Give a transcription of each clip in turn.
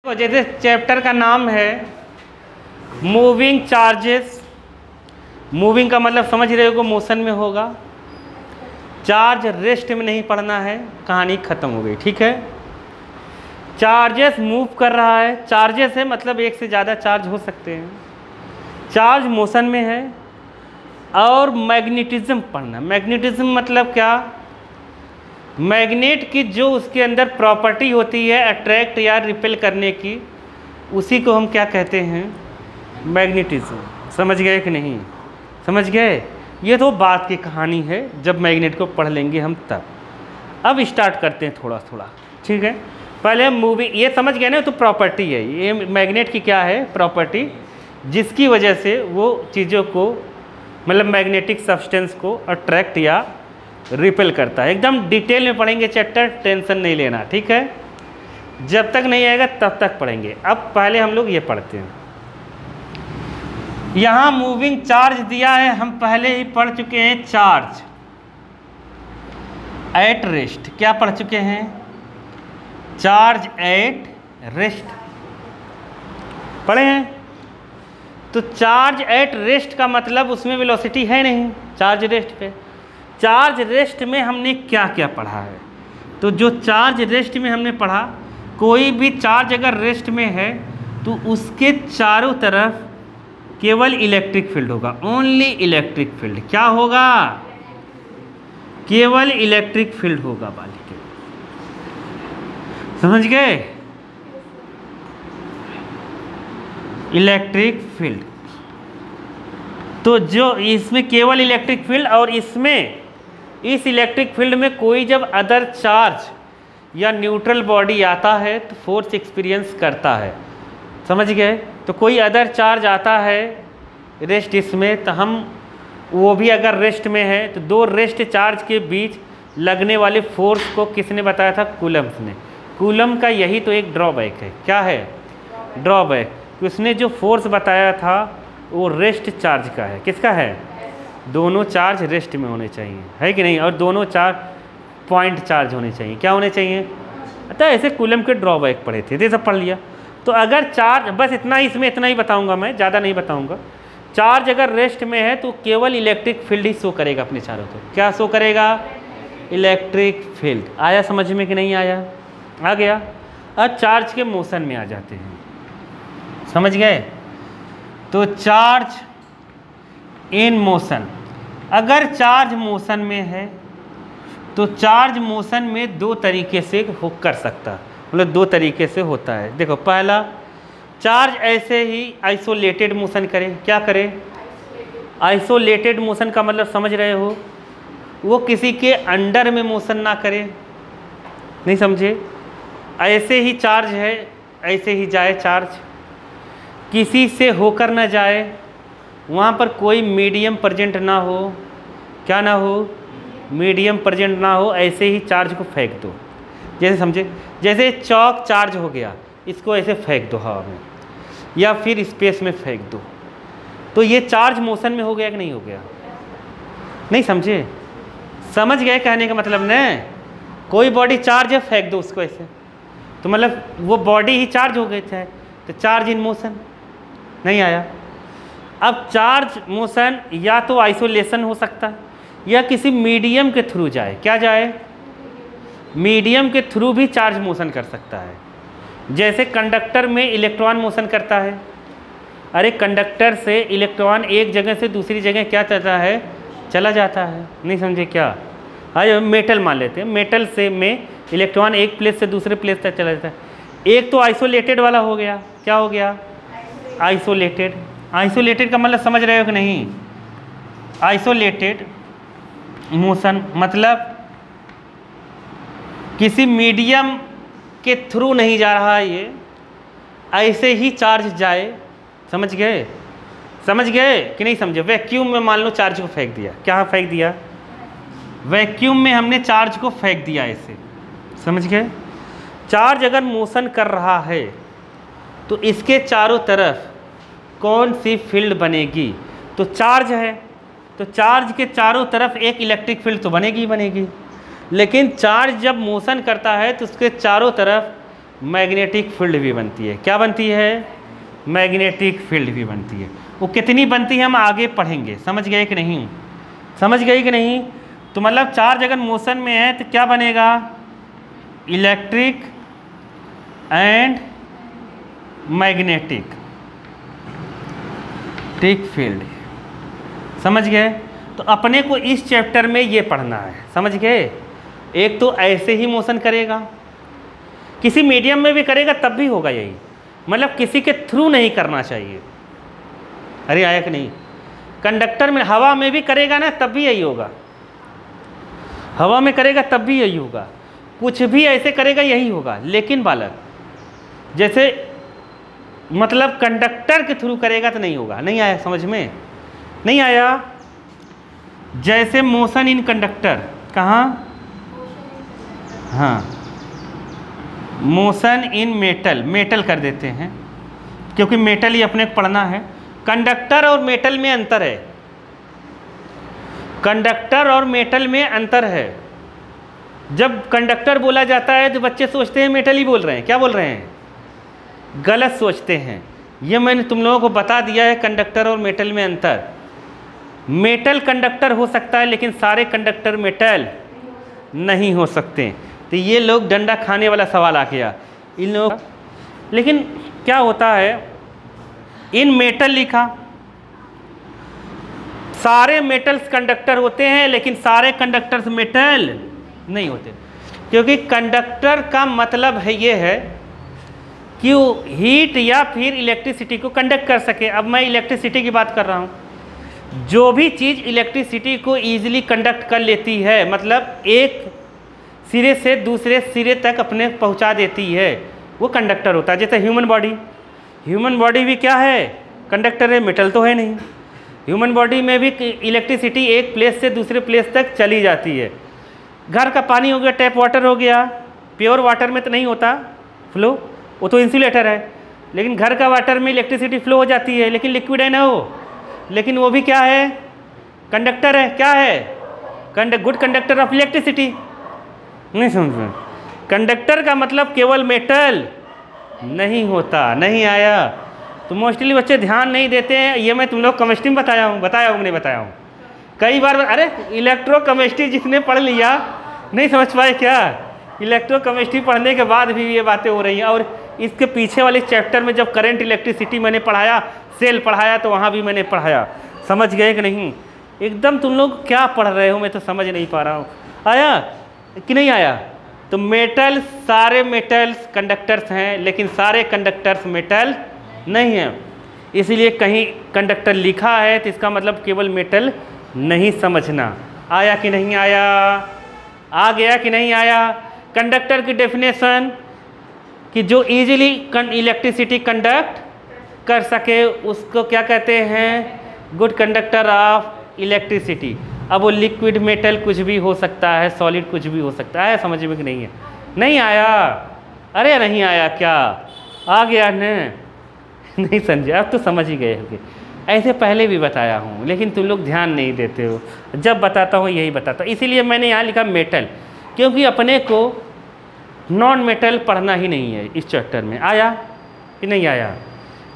जैसे चैप्टर का नाम है मूविंग चार्जेस। मूविंग का मतलब समझ रहे हो, मोशन में होगा। चार्ज रेस्ट में नहीं पढ़ना है, कहानी ख़त्म हो गई। ठीक है, चार्जेस मूव कर रहा है। चार्जेस है मतलब एक से ज़्यादा चार्ज हो सकते हैं। चार्ज मोशन में है। और मैग्नेटिज्म पढ़ना। मैग्नेटिज्म मतलब क्या? मैग्नेट की जो उसके अंदर प्रॉपर्टी होती है अट्रैक्ट या रिपेल करने की, उसी को हम क्या कहते हैं? मैग्नेटिज्म। समझ गए कि नहीं? समझ गए? ये तो बात की कहानी है, जब मैग्नेट को पढ़ लेंगे हम तब। अब स्टार्ट करते हैं थोड़ा थोड़ा। ठीक है, पहले मूविंग ये समझ गए ना, तो प्रॉपर्टी है ये मैग्नेट की। क्या है प्रॉपर्टी? जिसकी वजह से वो चीज़ों को मतलब मैग्नेटिक सब्सटेंस को अट्रैक्ट या रिपेल करता है। एकदम डिटेल में पढ़ेंगे चैप्टर, टेंशन नहीं लेना। ठीक है, जब तक नहीं आएगा तब तक पढ़ेंगे। अब पहले हम लोग ये पढ़ते हैं। यहाँ मूविंग चार्ज दिया है, हम पहले ही पढ़ चुके हैं। चार्ज एट रेस्ट क्या पढ़ चुके हैं? चार्ज एट रेस्ट पढ़े हैं। तो चार्ज एट रेस्ट का मतलब उसमें वेलोसिटी है नहीं, चार्ज रेस्ट पे। चार्ज रेस्ट में हमने क्या क्या पढ़ा है? तो जो चार्ज रेस्ट में हमने पढ़ा, कोई भी चार्ज अगर रेस्ट में है तो उसके चारों तरफ केवल इलेक्ट्रिक फील्ड होगा। Only electric field. क्या होगा? केवल इलेक्ट्रिक फील्ड होगा बालिके। समझ गए? Electric field. तो जो इसमें केवल इलेक्ट्रिक फील्ड, और इसमें इस इलेक्ट्रिक फील्ड में कोई जब अदर चार्ज या न्यूट्रल बॉडी आता है तो फोर्स एक्सपीरियंस करता है। समझ गए? तो कोई अदर चार्ज आता है रेस्ट इसमें, तो हम वो भी अगर रेस्ट में है तो दो रेस्ट चार्ज के बीच लगने वाले फोर्स को किसने बताया था? कूलम्ब ने। कूलम्ब का यही तो एक ड्रॉबैक है। क्या है ड्रॉबैक? उसने जो फोर्स बताया था वो रेस्ट चार्ज का है। किसका है? दोनों चार्ज रेस्ट में होने चाहिए, है कि नहीं? और दोनों चार्ज पॉइंट चार्ज होने चाहिए। क्या होने चाहिए? तो ऐसे कूलम्ब के ड्रॉबैक पढ़े थे, ये सब पढ़ लिया। तो अगर चार्ज, बस इतना ही, इसमें इतना ही बताऊंगा मैं, ज़्यादा नहीं बताऊंगा। चार्ज अगर रेस्ट में है तो केवल इलेक्ट्रिक फील्ड ही शो करेगा अपने चारों तरफ। क्या शो करेगा? Electric field. आया समझ में कि नहीं आया? आ गया। अब चार्ज के मोशन में आ जाते हैं। समझ गए? तो चार्ज इन मोशन। अगर चार्ज मोशन में है तो चार्ज मोशन में दो तरीके से हो कर सकता है, मतलब दो तरीके से होता है। देखो, पहला, चार्ज ऐसे ही आइसोलेटेड मोशन करे। क्या करे? आइसोलेटेड मोशन का मतलब समझ रहे हो? वो किसी के अंडर में मोशन ना करे। नहीं समझे? ऐसे ही चार्ज है, ऐसे ही जाए चार्ज, किसी से होकर ना जाए, वहाँ पर कोई मीडियम प्रेजेंट ना हो। क्या ना हो? मीडियम प्रेजेंट ना हो। ऐसे ही चार्ज को फेंक दो। जैसे समझे, जैसे चौक चार्ज हो गया, इसको ऐसे फेंक दो हवा में या फिर स्पेस में फेंक दो, तो ये चार्ज मोशन में हो गया कि नहीं हो गया? नहीं समझे? समझ गए कहने का मतलब? न कोई बॉडी चार्ज है, फेंक दो उसको ऐसे, तो मतलब वो बॉडी ही चार्ज हो गई है, तो चार्ज इन मोशन। नहीं आया? अब चार्ज मोशन या तो आइसोलेशन हो सकता है या किसी मीडियम के थ्रू जाए। क्या जाए? मीडियम के थ्रू भी चार्ज मोशन कर सकता है। जैसे कंडक्टर में इलेक्ट्रॉन मोशन करता है। अरे कंडक्टर से इलेक्ट्रॉन एक जगह से दूसरी जगह क्या चलता है? चला जाता है। नहीं समझे क्या? हाँ, मेटल मान लेते हैं। मेटल से में इलेक्ट्रॉन एक प्लेस से दूसरे प्लेस तक चला जाता है। एक तो आइसोलेटेड वाला हो गया। क्या हो गया? आइसोलेटेड। आइसोलेटेड का मतलब समझ रहे हो कि नहीं? आइसोलेटेड मोशन मतलब किसी मीडियम के थ्रू नहीं जा रहा है, ये ऐसे ही चार्ज जाए। समझ गए? समझ गए कि नहीं समझे? वैक्यूम में मान लो चार्ज को फेंक दिया। क्या फेंक दिया? वैक्यूम में हमने चार्ज को फेंक दिया ऐसे। समझ गए? चार्ज अगर मोशन कर रहा है तो इसके चारों तरफ कौन सी फील्ड बनेगी? तो चार्ज है, तो चार्ज के चारों तरफ एक इलेक्ट्रिक फील्ड तो बनेगी ही बनेगी। लेकिन चार्ज जब मोशन करता है तो उसके चारों तरफ मैग्नेटिक फील्ड भी बनती है। क्या बनती है? मैग्नेटिक फील्ड भी बनती है। वो कितनी बनती है हम आगे पढ़ेंगे। समझ गए कि नहीं? समझ गए कि नहीं? तो मतलब चार्ज अगर मोशन में है तो क्या बनेगा? Electric and magnetic field. समझ गए? तो अपने को इस चैप्टर में ये पढ़ना है। समझ गए? एक तो ऐसे ही मोशन करेगा, किसी मीडियम में भी करेगा तब भी होगा यही, मतलब किसी के थ्रू नहीं करना चाहिए। अरे आया कि नहीं? कंडक्टर में हवा में भी करेगा ना तब भी यही होगा, हवा में करेगा तब भी यही होगा, कुछ भी ऐसे करेगा यही होगा। लेकिन बालक जैसे मतलब कंडक्टर के थ्रू करेगा तो नहीं होगा। नहीं आया समझ में? नहीं आया? जैसे मोशन इन कंडक्टर, कहाँ? हाँ, मोशन इन मेटल, मेटल कर देते हैं क्योंकि मेटल ही अपने को पढ़ना है। कंडक्टर और मेटल में अंतर है, कंडक्टर और मेटल में अंतर है। जब कंडक्टर बोला जाता है तो बच्चे सोचते हैं मेटल ही बोल रहे हैं। क्या बोल रहे हैं? गलत सोचते हैं। ये मैंने तुम लोगों को बता दिया है कंडक्टर और मेटल में अंतर। मेटल कंडक्टर हो सकता है लेकिन सारे कंडक्टर मेटल नहीं हो सकते। तो ये लोग डंडा खाने वाला सवाल आ गया इन लोग। लेकिन क्या होता है, इन मेटल लिखा, सारे मेटल्स कंडक्टर होते हैं लेकिन सारे कंडक्टर्स मेटल नहीं होते, क्योंकि कंडक्टर का मतलब है ये है कि वो हीट या फिर इलेक्ट्रिसिटी को कंडक्ट कर सके। अब मैं इलेक्ट्रिसिटी की बात कर रहा हूँ। जो भी चीज़ इलेक्ट्रिसिटी को ईजिली कंडक्ट कर लेती है, मतलब एक सिरे से दूसरे सिरे तक अपने पहुँचा देती है, वो कंडक्टर होता है। जैसे ह्यूमन बॉडी, ह्यूमन बॉडी भी क्या है? कंडक्टर है, मेटल तो है नहीं। ह्यूमन बॉडी में भी इलेक्ट्रिसिटी एक प्लेस से दूसरे प्लेस तक चली जाती है। घर का पानी हो गया, टैप वाटर हो गया, प्योर वाटर में तो नहीं होता फ्लो, वो तो इंसुलेटर है। लेकिन घर का वाटर में इलेक्ट्रिसिटी फ्लो हो जाती है, लेकिन लिक्विड है ना वो, लेकिन वो भी क्या है? कंडक्टर है। क्या है? Good conductor of electricity. नहीं समझ? कंडक्टर का मतलब केवल मेटल नहीं होता। नहीं आया? तो मोस्टली बच्चे ध्यान नहीं देते हैं। ये मैं तुम लोग केमिस्ट्री में बताया हूँ नहीं बताया हूँ कई बार। अरे इलेक्ट्रोकेमिस्ट्री जिसने पढ़ लिया नहीं समझ पाए क्या? इलेक्ट्रोकेमिस्ट्री पढ़ने के बाद भी ये बातें हो रही हैं। और इसके पीछे वाले चैप्टर में जब करंट इलेक्ट्रिसिटी मैंने पढ़ाया, सेल पढ़ाया, तो वहाँ भी मैंने पढ़ाया। समझ गए कि नहीं? एकदम तुम लोग क्या पढ़ रहे हो मैं तो समझ नहीं पा रहा हूँ। आया कि नहीं आया? तो मेटल, सारे मेटल्स कंडक्टर्स हैं लेकिन सारे कंडक्टर्स मेटल नहीं हैं। इसलिए कहीं कंडक्टर लिखा है तो इसका मतलब केवल मेटल नहीं समझना। आया कि नहीं आया? आ गया कि नहीं आया? कंडक्टर की डेफिनेशन कि जो इजीली इलेक्ट्रिसिटी कंडक्ट कर सके उसको क्या कहते हैं? Good conductor of electricity. अब वो लिक्विड मेटल कुछ भी हो सकता है, सॉलिड कुछ भी हो सकता है। समझ में कि नहीं है? नहीं आया? अरे नहीं आया क्या? आ गया न? नहीं समझे? अब तो समझ ही गए होंगे। ऐसे पहले भी बताया हूँ लेकिन तुम लोग ध्यान नहीं देते हो। जब बताता हूँ यही बताता हूँ। इसीलिए मैंने यहाँ लिखा मेटल, क्योंकि अपने को नॉन मेटल पढ़ना ही नहीं है इस चैप्टर में। आया कि नहीं आया?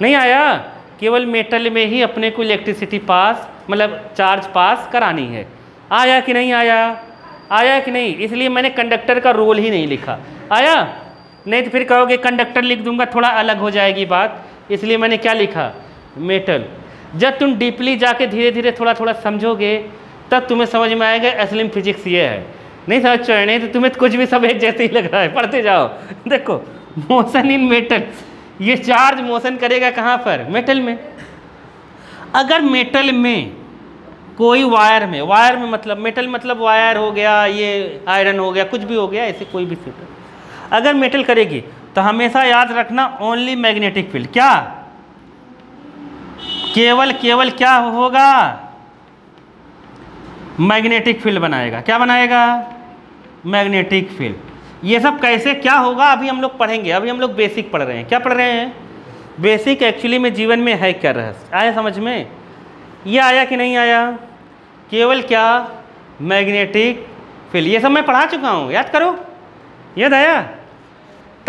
नहीं आया? केवल मेटल में ही अपने को इलेक्ट्रिसिटी पास, मतलब चार्ज पास करानी है। आया कि नहीं आया? आया कि नहीं? इसलिए मैंने कंडक्टर का रोल ही नहीं लिखा। आया? नहीं तो फिर कहोगे कंडक्टर लिख दूंगा, थोड़ा अलग हो जाएगी बात। इसलिए मैंने क्या लिखा? मेटल। जब तुम डीपली जाके धीरे धीरे थोड़ा थोड़ा समझोगे तब तुम्हें समझ में आएगा असली में फिजिक्स ये है। नहीं समझ पाए नहीं तो तुम्हें कुछ भी सब एक जैसे ही लग रहा है। पढ़ते जाओ। देखो, मोशन इन मेटल, ये चार्ज मोशन करेगा कहाँ पर? मेटल में। अगर मेटल में कोई वायर में मतलब मेटल मतलब वायर हो गया, ये आयरन हो गया, कुछ भी हो गया, ऐसे कोई भी मेटल अगर मेटल करेगी तो हमेशा याद रखना ओनली मैग्नेटिक फील्ड। क्या? केवल क्या होगा? मैग्नेटिक फील्ड बनाएगा। क्या बनाएगा? Magnetic field. ये सब कैसे क्या होगा अभी हम लोग पढ़ेंगे। अभी हम लोग बेसिक पढ़ रहे हैं। क्या पढ़ रहे हैं? बेसिक। एक्चुअली में जीवन में है क्या रहस्य? आया समझ में? ये आया कि नहीं आया? केवल क्या? Magnetic field. ये सब मैं पढ़ा चुका हूँ, याद करो। याद आया?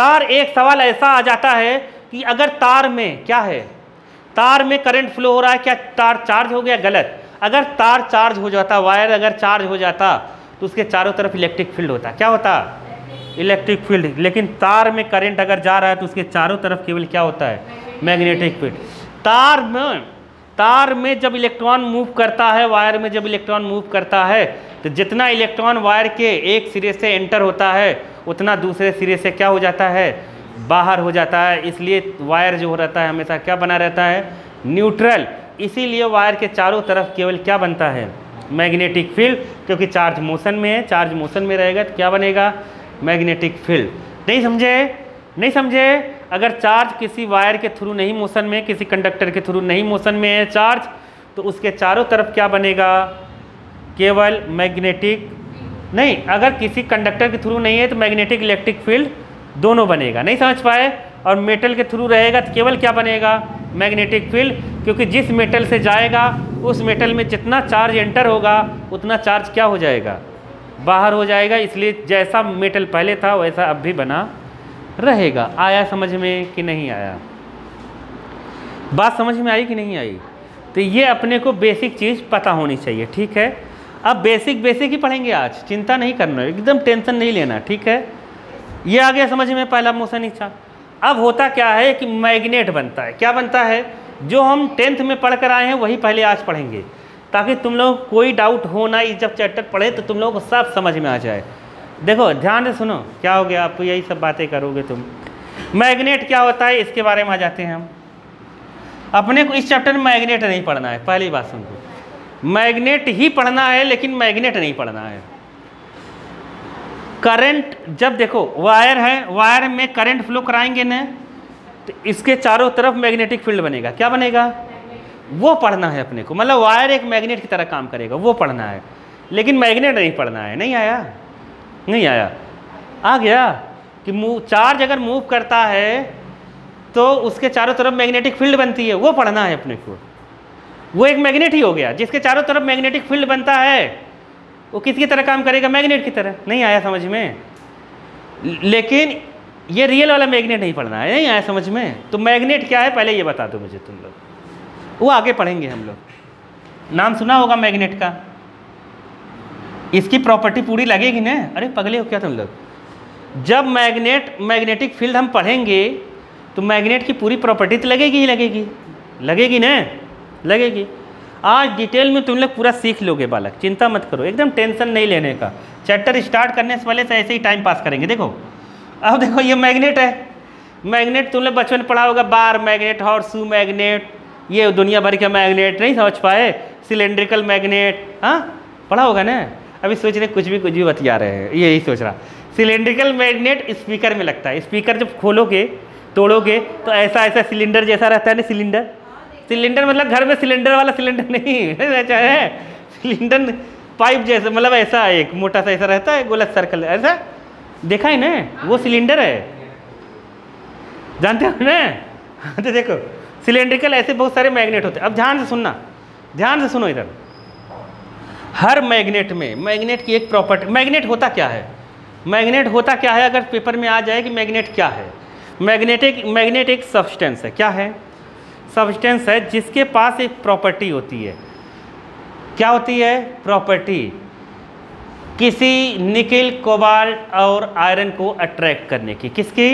तार, एक सवाल ऐसा आ जाता है कि अगर तार में क्या है, तार में करंट फ्लो हो रहा है, क्या तार चार्ज हो गया? गलत। अगर तार चार्ज हो जाता, वायर अगर चार्ज हो जाता तो उसके चारों तरफ इलेक्ट्रिक फील्ड होता। क्या होता? Electric field. लेकिन तार में करंट अगर जा रहा है तो उसके चारों तरफ केवल क्या होता है? Magnetic field. तार में जब इलेक्ट्रॉन मूव करता है, वायर में जब इलेक्ट्रॉन मूव करता है, तो जितना इलेक्ट्रॉन वायर के एक सिरे से एंटर होता है उतना दूसरे सिरे से क्या हो जाता है? बाहर हो जाता है। इसलिए वायर जो रहता है हमेशा क्या बना रहता है? न्यूट्रल। इसीलिए वायर के चारों तरफ केवल क्या बनता है? मैग्नेटिक फील्ड, क्योंकि चार्ज मोशन में है। चार्ज मोशन में रहेगा तो क्या बनेगा? Magnetic field. नहीं समझे? नहीं समझे? अगर चार्ज किसी वायर के थ्रू नहीं मोशन में, किसी कंडक्टर के थ्रू नहीं मोशन में है चार्ज, तो उसके चारों तरफ क्या बनेगा? केवल मैग्नेटिक नहीं, अगर किसी कंडक्टर के थ्रू नहीं है तो मैग्नेटिक इलेक्ट्रिक फील्ड दोनों बनेगा। नहीं समझ पाए? और मेटल के थ्रू रहेगा तो केवल क्या बनेगा? मैग्नेटिक फील्ड, क्योंकि जिस मेटल से जाएगा उस मेटल में जितना चार्ज एंटर होगा उतना चार्ज क्या हो जाएगा? बाहर हो जाएगा। इसलिए जैसा मेटल पहले था वैसा अब भी बना रहेगा। आया समझ में कि नहीं आया? बात समझ में आई कि नहीं आई? तो ये अपने को बेसिक चीज़ पता होनी चाहिए। ठीक है, अब बेसिक ही पढ़ेंगे आज, चिंता नहीं करना, एकदम टेंशन नहीं लेना। ठीक है, ये आ गया समझ में पहला मोशन इच्छा। अब होता क्या है कि मैग्नेट बनता है। क्या बनता है? जो हम 10th में पढ़ कर आए हैं वही पहले आज पढ़ेंगे, ताकि तुम लोग कोई डाउट हो ना, जब चैप्टर पढ़े तो तुम लोग को सब समझ में आ जाए। देखो ध्यान से सुनो, क्या हो गया, आपको यही सब बातें करोगे तुम। मैग्नेट क्या होता है इसके बारे में आ जाते हैं हम। अपने को इस चैप्टर में मैग्नेट नहीं पढ़ना है, पहली बात सुनो। मैग्नेट ही पढ़ना है लेकिन मैग्नेट नहीं पढ़ना है। करंट, जब देखो वायर है, वायर में करंट फ्लो कराएंगे ना तो इसके चारों तरफ मैग्नेटिक फील्ड बनेगा। क्या बनेगा? वो पढ़ना है अपने को। मतलब वायर एक मैग्नेट की तरह काम करेगा, वो पढ़ना है, लेकिन मैग्नेट नहीं पढ़ना है। नहीं आया? नहीं आया? आ गया कि चार्ज अगर मूव करता है तो उसके चारों तरफ मैग्नेटिक फील्ड बनती है, वो पढ़ना है अपने को। वो एक मैग्नेट ही हो गया, जिसके चारों तरफ मैग्नेटिक फील्ड बनता है वो किसकी तरह काम करेगा? मैग्नेट की तरह। नहीं आया समझ में? लेकिन ये रियल वाला मैग्नेट नहीं पढ़ना है। नहीं आया समझ में? तो मैग्नेट क्या है पहले ये बता दो मुझे तुम लोग, वो आगे पढ़ेंगे हम लोग। नाम सुना होगा मैग्नेट का, इसकी प्रॉपर्टी पूरी लगेगी ना। अरे पगले हो क्या तुम लोग? जब मैग्नेटिक फील्ड हम पढ़ेंगे तो मैग्नेट की पूरी प्रॉपर्टी तो लगेगी ही लगेगी, लगेगी ना? लगेगी। आज डिटेल में तुम लोग पूरा सीख लोगे बालक, चिंता मत करो, एकदम टेंशन नहीं लेने का। चैप्टर स्टार्ट करने से पहले तो ऐसे ही टाइम पास करेंगे। देखो अब देखो ये मैग्नेट है। मैग्नेट तुम लोग बचपन में पढ़ा होगा, बार मैग्नेट, हॉर्सू मैग्नेट, ये दुनिया भर के मैग्नेट। नहीं समझ पाए? सिलेंड्रिकल मैग्नेट, हाँ पढ़ा होगा ना? अभी सोच रहे कुछ भी बतिया रहे हैं, यही सोच रहा। सिलेंड्रिकल मैग्नेट स्पीकर में लगता है। स्पीकर जब खोलोगे तोड़ोगे तो ऐसा ऐसा सिलेंडर जैसा रहता है ना। सिलेंडर मतलब घर में सिलेंडर वाला सिलेंडर नहीं है, सिलेंडर पाइप जैसा, मतलब ऐसा एक मोटा सा ऐसा रहता है, गोला सर्कल ऐसा, देखा है ना? वो सिलेंडर है, जानते हो ना? तो देखो सिलेंड्रिकल ऐसे बहुत सारे मैग्नेट होते हैं। अब ध्यान से सुनना, ध्यान से सुनो इधर। हर मैग्नेट में, मैग्नेट की एक प्रॉपर्टी, मैग्नेट होता क्या है? मैग्नेट होता क्या है अगर पेपर में आ जाए कि मैग्नेट क्या है? मैग्नेट एक सब्सटेंस है। क्या है? सब्सटेंस है जिसके पास एक प्रॉपर्टी होती है। क्या होती है? प्रॉपर्टी। किसी निकेल, कोबाल्ट और आयरन को अट्रैक्ट करने की। किसकी?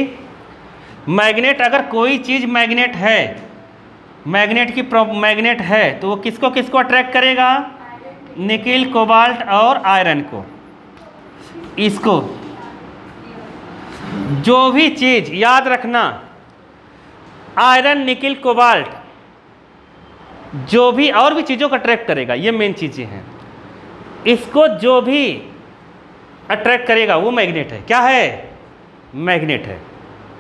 मैग्नेट। अगर कोई चीज़ मैग्नेट है, मैग्नेट की मैग्नेट है तो वो किसको किसको अट्रैक्ट करेगा? निकेल, कोबाल्ट और आयरन को। इसको जो भी चीज़ याद रखना, आयरन, निकेल, कोबाल्ट, जो भी और भी चीज़ों को अट्रैक्ट करेगा, ये मेन चीज़ें हैं। इसको जो भी अट्रैक्ट करेगा वो मैग्नेट है। क्या है? मैग्नेट है।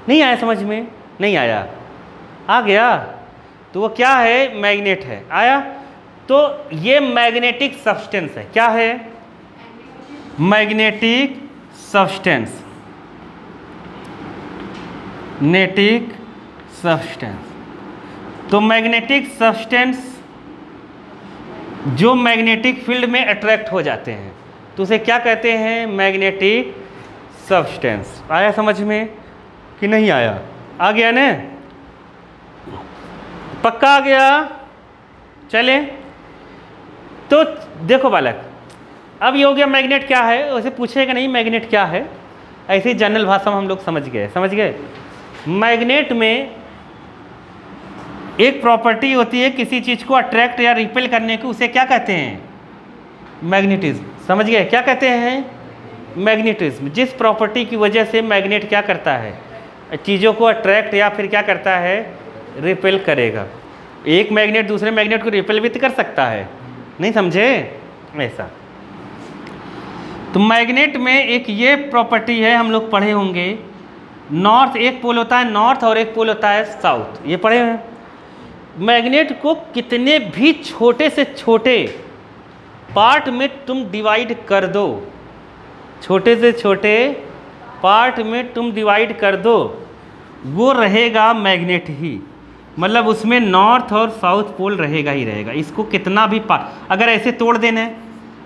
नहीं आया समझ में? नहीं आया? आ गया? तो वो क्या है? मैग्नेट है। आया? तो ये मैग्नेटिक सब्सटेंस है। क्या है? मैग्नेटिक सब्सटेंस, नेटिक सब्सटेंस। तो मैग्नेटिक सब्सटेंस जो मैग्नेटिक फील्ड में अट्रैक्ट हो जाते हैं तो उसे क्या कहते हैं? Magnetic substance. आया समझ में? कि नहीं आया? आ गया ना? पक्का आ गया? चले तो देखो बालक, अब ये हो गया मैग्नेट क्या है। वैसे पूछेगा नहीं मैग्नेट क्या है, ऐसे ही जनरल भाषा में हम लोग समझ गए। मैग्नेट में एक प्रॉपर्टी होती है किसी चीज़ को अट्रैक्ट या रिपेल करने की, उसे क्या कहते हैं? मैग्नेटिज्म। समझ गए? क्या कहते हैं? मैग्नेटिज्म। जिस प्रॉपर्टी की वजह से मैग्नेट क्या करता है, चीज़ों को अट्रैक्ट या फिर क्या करता है, रिपेल करेगा। एक मैग्नेट दूसरे मैग्नेट को रिपेल भी कर सकता है, नहीं समझे? ऐसा तो मैग्नेट में एक ये प्रॉपर्टी है, हम लोग पढ़े होंगे, नॉर्थ, एक पोल होता है नॉर्थ और एक पोल होता है साउथ, ये पढ़े हैं। मैग्नेट को कितने भी छोटे से छोटे पार्ट में तुम डिवाइड कर दो, छोटे से छोटे पार्ट में तुम डिवाइड कर दो, वो रहेगा मैग्नेट ही। मतलब उसमें नॉर्थ और साउथ पोल रहेगा ही रहेगा। इसको कितना भी अगर ऐसे तोड़ देना,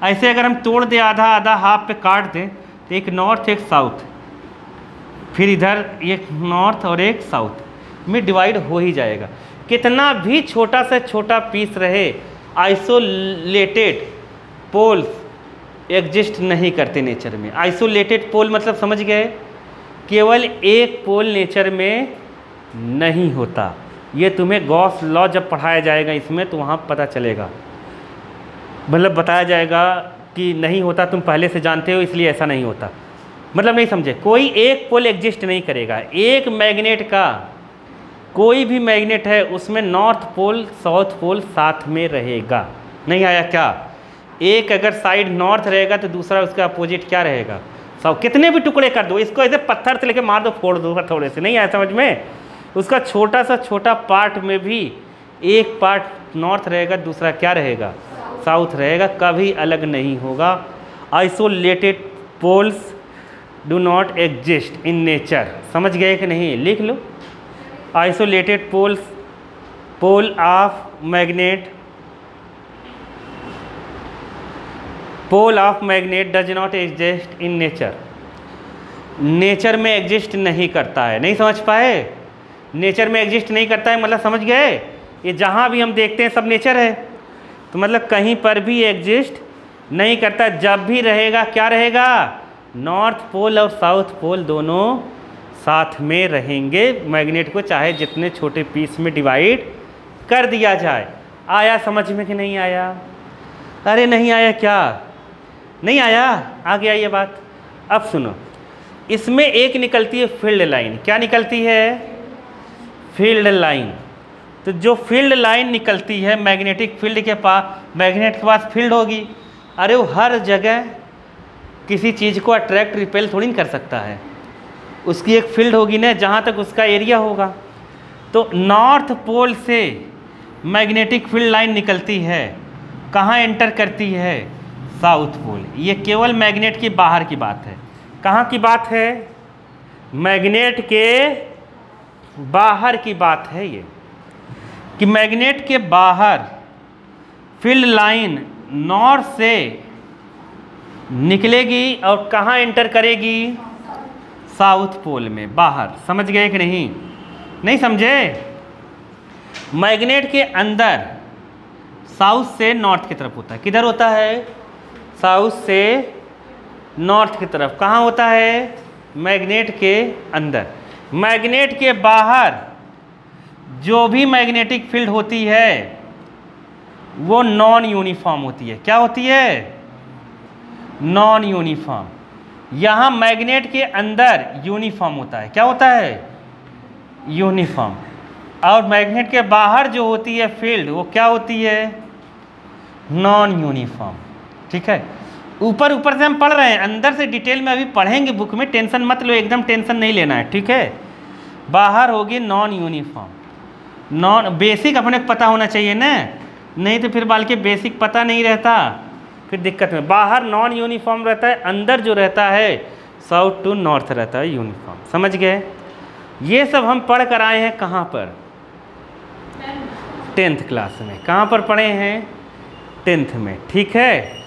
ऐसे अगर हम तोड़ दे आधा आधा हाफ पे काट दें, तो एक नॉर्थ एक साउथ, फिर इधर एक नॉर्थ और एक साउथ में डिवाइड हो ही जाएगा। कितना भी छोटा से छोटा पीस रहे, आइसोलेटेड पोल्स एग्जिस्ट नहीं करते नेचर में। आइसोलेटेड पोल मतलब समझ गए, केवल एक पोल नेचर में नहीं होता। ये तुम्हें गॉस लॉ जब पढ़ाया जाएगा इसमें तो वहाँ पता चलेगा, मतलब बताया जाएगा कि नहीं होता, तुम पहले से जानते हो इसलिए ऐसा नहीं होता। मतलब नहीं समझे, कोई एक पोल एग्जिस्ट नहीं करेगा। एक मैग्नेट का, कोई भी मैग्नेट है उसमें नॉर्थ पोल साउथ पोल साथ में रहेगा। नहीं आया क्या? एक अगर साइड नॉर्थ रहेगा तो दूसरा उसका अपोजिट क्या रहेगा, साउथ। कितने भी टुकड़े कर दो, इसको ऐसे पत्थर से लेके मार दो, फोड़ दो थोड़े से, नहीं आया समझ में? उसका छोटा सा छोटा पार्ट में भी एक पार्ट नॉर्थ रहेगा, दूसरा क्या रहेगा, साउथ रहेगा, कभी अलग नहीं होगा। Isolated poles do not exist in nature. समझ गए कि नहीं? लिख लो, isolated poles, pole of magnet, pole of magnet does not exist in nature. Nature में एग्जिस्ट नहीं करता है। नहीं समझ पाए? नेचर में एग्जिस्ट नहीं करता है मतलब समझ गए, ये जहाँ भी हम देखते हैं सब नेचर है, तो मतलब कहीं पर भी एग्जिस्ट नहीं करता। जब भी रहेगा क्या रहेगा, नॉर्थ पोल और साउथ पोल दोनों साथ में रहेंगे। मैग्नेट को चाहे जितने छोटे पीस में डिवाइड कर दिया जाए। आया समझ में कि नहीं आया? अरे नहीं आया क्या? नहीं आया? आ गया ये बात। अब सुनो, इसमें एक निकलती है फील्ड लाइन। क्या निकलती है? Field line. तो जो फील्ड लाइन निकलती है मैग्नेटिक फील्ड के पास, मैग्नेट के पास फील्ड होगी। अरे वो हर जगह किसी चीज़ को अट्रैक्ट रिपेल थोड़ी नहीं कर सकता है, उसकी एक फील्ड होगी ना जहाँ तक उसका एरिया होगा। तो नॉर्थ पोल से मैग्नेटिक फील्ड लाइन निकलती है, कहाँ एंटर करती है, साउथ पोल। ये केवल मैग्नेट के बाहर की बात है। कहाँ की बात है? मैग्नेट के बाहर की बात है ये, कि मैग्नेट के बाहर फील्ड लाइन नॉर्थ से निकलेगी और कहाँ एंटर करेगी, साउथ पोल में बाहर। समझ गए कि नहीं? नहीं समझे? मैग्नेट के अंदर साउथ से नॉर्थ की तरफ होता है। किधर होता है? साउथ से नॉर्थ की तरफ। कहाँ होता है? मैग्नेट के अंदर। मैग्नेट के बाहर जो भी मैग्नेटिक फील्ड होती है वो नॉन यूनिफॉर्म होती है। क्या होती है? Non uniform. यहाँ मैग्नेट के अंदर यूनिफॉर्म होता है। क्या होता है? यूनिफॉर्म। और मैग्नेट के बाहर जो होती है फील्ड वो क्या होती है? Non uniform. ठीक है, ऊपर ऊपर से हम पढ़ रहे हैं, अंदर से डिटेल में अभी पढ़ेंगे बुक में, टेंशन मत लो, एकदम टेंशन नहीं लेना है। ठीक है, बाहर होगी नॉन यूनिफॉर्म। नॉन बेसिक अपने को पता होना चाहिए ना, नहीं तो फिर बाल के बेसिक पता नहीं रहता फिर दिक्कत में। बाहर नॉन यूनिफॉर्म रहता है, अंदर जो रहता है साउथ टू नॉर्थ रहता है यूनिफॉर्म। समझ गए? ये सब हम पढ़ कर आए हैं कहाँ पर? 10th क्लास में। कहाँ पर पढ़े हैं? 10th में। ठीक है।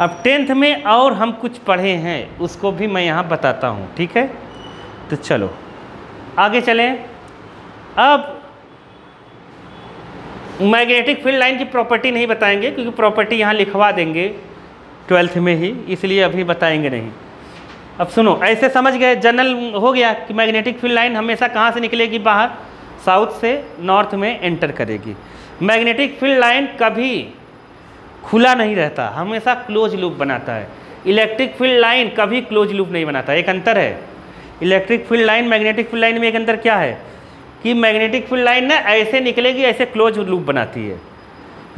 अब 10th में और हम कुछ पढ़े हैं, उसको भी मैं यहाँ बताता हूँ। ठीक है, तो चलो आगे चलें। अब मैग्नेटिक फील्ड लाइन की प्रॉपर्टी नहीं बताएंगे क्योंकि प्रॉपर्टी यहाँ लिखवा देंगे 12th में ही, इसलिए अभी बताएंगे नहीं। अब सुनो, ऐसे समझ गए, जनरल हो गया कि मैग्नेटिक फील्ड लाइन हमेशा कहाँ से निकलेगी, बाहर साउथ से नॉर्थ में एंटर करेगी। मैग्नेटिक फील्ड लाइन कभी खुला नहीं रहता, हमेशा क्लोज लूप बनाता है। इलेक्ट्रिक फील्ड लाइन कभी क्लोज लूप नहीं बनाता, एक अंतर है। Electric field line magnetic field line में एक अंतर क्या है कि मैग्नेटिक फील्ड लाइन ना ऐसे निकलेगी, ऐसे क्लोज लूप बनाती है,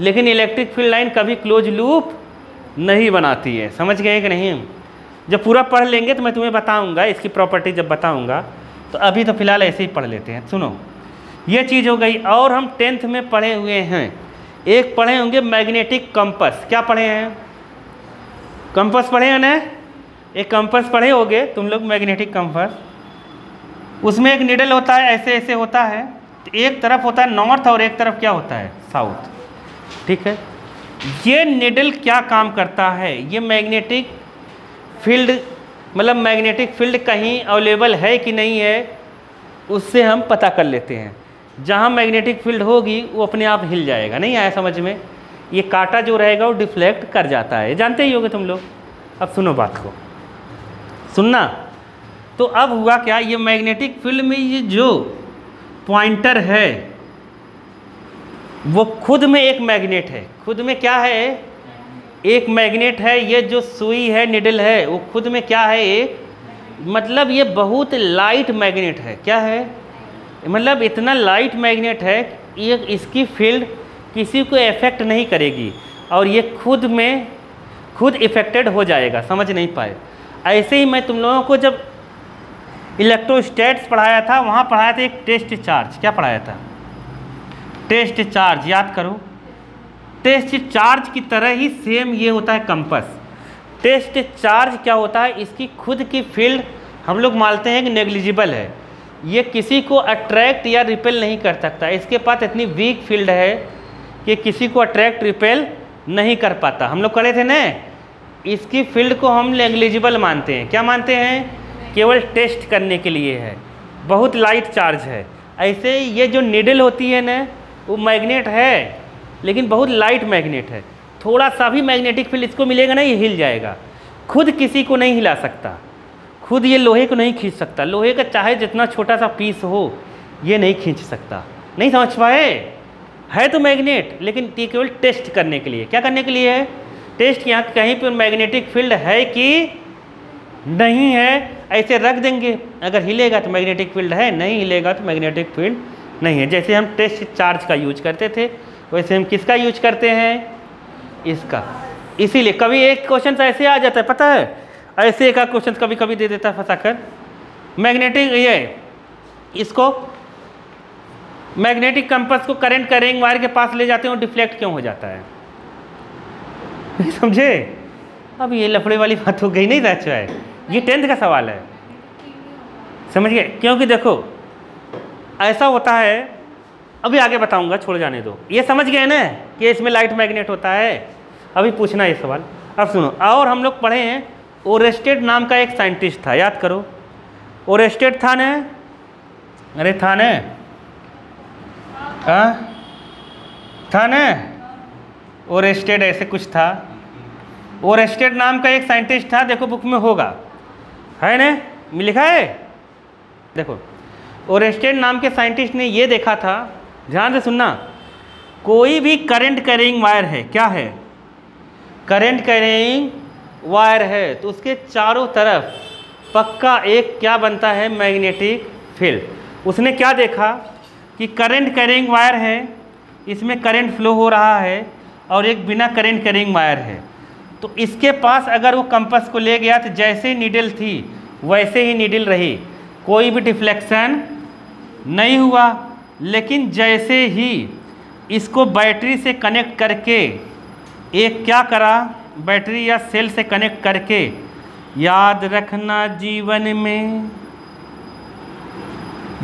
लेकिन इलेक्ट्रिक फील्ड लाइन कभी क्लोज लूप नहीं बनाती है। समझ गए कि नहीं? जब पूरा पढ़ लेंगे तो मैं तुम्हें बताऊंगा इसकी प्रॉपर्टी, जब बताऊंगा। तो अभी तो फिलहाल ऐसे ही पढ़ लेते हैं। सुनो, ये चीज़ हो गई। और हम 10th में पढ़े हुए हैं, एक पढ़े होंगे मैग्नेटिक कंपस। क्या पढ़े हैं? कंपस पढ़े हैं ना? एक कंपस पढ़े होगे तुम लोग, मैग्नेटिक कंपस। उसमें एक निडल होता है, ऐसे ऐसे होता है, तो एक तरफ होता है नॉर्थ और एक तरफ क्या होता है, साउथ। ठीक है, ये निडल क्या काम करता है? ये मैग्नेटिक फील्ड, मतलब मैग्नेटिक फील्ड कहीं अवेलेबल है कि नहीं है, उससे हम पता कर लेते हैं। जहाँ मैग्नेटिक फील्ड होगी वो अपने आप हिल जाएगा। नहीं आया समझ में? ये कांटा जो रहेगा वो डिफ्लेक्ट कर जाता है, जानते ही होगे तुम लोग। अब सुनो बात को, सुनना। तो अब हुआ क्या, ये मैग्नेटिक फील्ड में ये जो पॉइंटर है वो खुद में एक मैग्नेट है। खुद में क्या है? एक मैग्नेट है। ये जो सुई है, निडल है, वो खुद में क्या है, एक, मतलब ये बहुत लाइट मैग्नेट है। क्या है? मतलब इतना लाइट मैग्नेट है, ये इसकी फील्ड किसी को इफेक्ट नहीं करेगी और ये खुद में खुद इफेक्टेड हो जाएगा। समझ नहीं पाए? ऐसे ही मैं तुम लोगों को जब इलेक्ट्रोस्टैट्स पढ़ाया था, वहाँ पढ़ाया था एक टेस्ट चार्ज। क्या पढ़ाया था? टेस्ट चार्ज, याद करो। टेस्ट चार्ज की तरह ही सेम ये होता है कंपस। टेस्ट चार्ज क्या होता है, इसकी खुद की फील्ड हम लोग मानते हैं कि नेग्लिजिबल है, ये किसी को अट्रैक्ट या रिपेल नहीं कर सकता। इसके पास इतनी वीक फील्ड है कि किसी को अट्रैक्ट रिपेल नहीं कर पाता। हम लोग करे थे ना, इसकी फील्ड को हम नेग्लिजिबल मानते हैं। क्या मानते हैं? केवल टेस्ट करने के लिए है, बहुत लाइट चार्ज है। ऐसे ये जो निडल होती है ना, वो मैग्नेट है लेकिन बहुत लाइट मैग्नेट है। थोड़ा सा भी मैग्नेटिक फील्ड इसको मिलेगा ना, ये हिल जाएगा। खुद किसी को नहीं हिला सकता, खुद ये लोहे को नहीं खींच सकता। लोहे का चाहे जितना छोटा सा पीस हो, ये नहीं खींच सकता। नहीं समझ पाए? है तो मैग्नेट, लेकिन ये केवल टेस्ट करने के लिए। क्या करने के लिए है? टेस्ट। यहाँ कहीं पर मैग्नेटिक फील्ड है कि नहीं है, ऐसे रख देंगे। अगर हिलेगा तो मैग्नेटिक फील्ड है, नहीं हिलेगा तो मैग्नेटिक फील्ड नहीं है। जैसे हम टेस्ट चार्ज का यूज करते थे, वैसे हम किसका यूज करते हैं? इसका। इसीलिए कभी एक क्वेश्चन ऐसे आ जाता है, पता है, ऐसे एक क्वेश्चन कभी कभी दे देता है फंसाकर। मैग्नेटिक, ये इसको मैग्नेटिक कंपास को करंट करेंगे वायर के पास ले जाते हैं, डिफ्लेक्ट क्यों हो जाता है? समझे? अब ये लफड़े वाली बात हो गई नहीं रहा है, ये 10th का सवाल है। समझ गए? क्योंकि देखो ऐसा होता है, अभी आगे बताऊंगा, छोड़ जाने दो। ये समझ गए ना कि इसमें लाइट मैग्नेट होता है। अभी पूछना ये सवाल। अब सुनो, और हम लोग पढ़े हैं, ओरेस्टेड नाम का एक साइंटिस्ट था, याद करो। ओरेस्टेड था ना? अरे था ना? था ना? ओरेस्टेड ऐसे कुछ था। ओरेस्टेड नाम का एक साइंटिस्ट था, देखो बुक में होगा, है ना, लिखा है। देखो, ओरेस्टेड नाम के साइंटिस्ट ने ये देखा था, ध्यान से सुनना, कोई भी करंट कैरिंग वायर है, क्या है? करंट कैरिंग वायर है, तो उसके चारों तरफ पक्का एक क्या बनता है? Magnetic field. उसने क्या देखा कि करंट कैरिंग वायर है, इसमें करंट फ्लो हो रहा है, और एक बिना करंट कैरिंग वायर है। तो इसके पास अगर वो कंपास को ले गया तो जैसे नीडल थी वैसे ही नीडल रही, कोई भी डिफ्लेक्शन नहीं हुआ। लेकिन जैसे ही इसको बैटरी से कनेक्ट करके, एक क्या करा, बैटरी या सेल से कनेक्ट करके, याद रखना जीवन में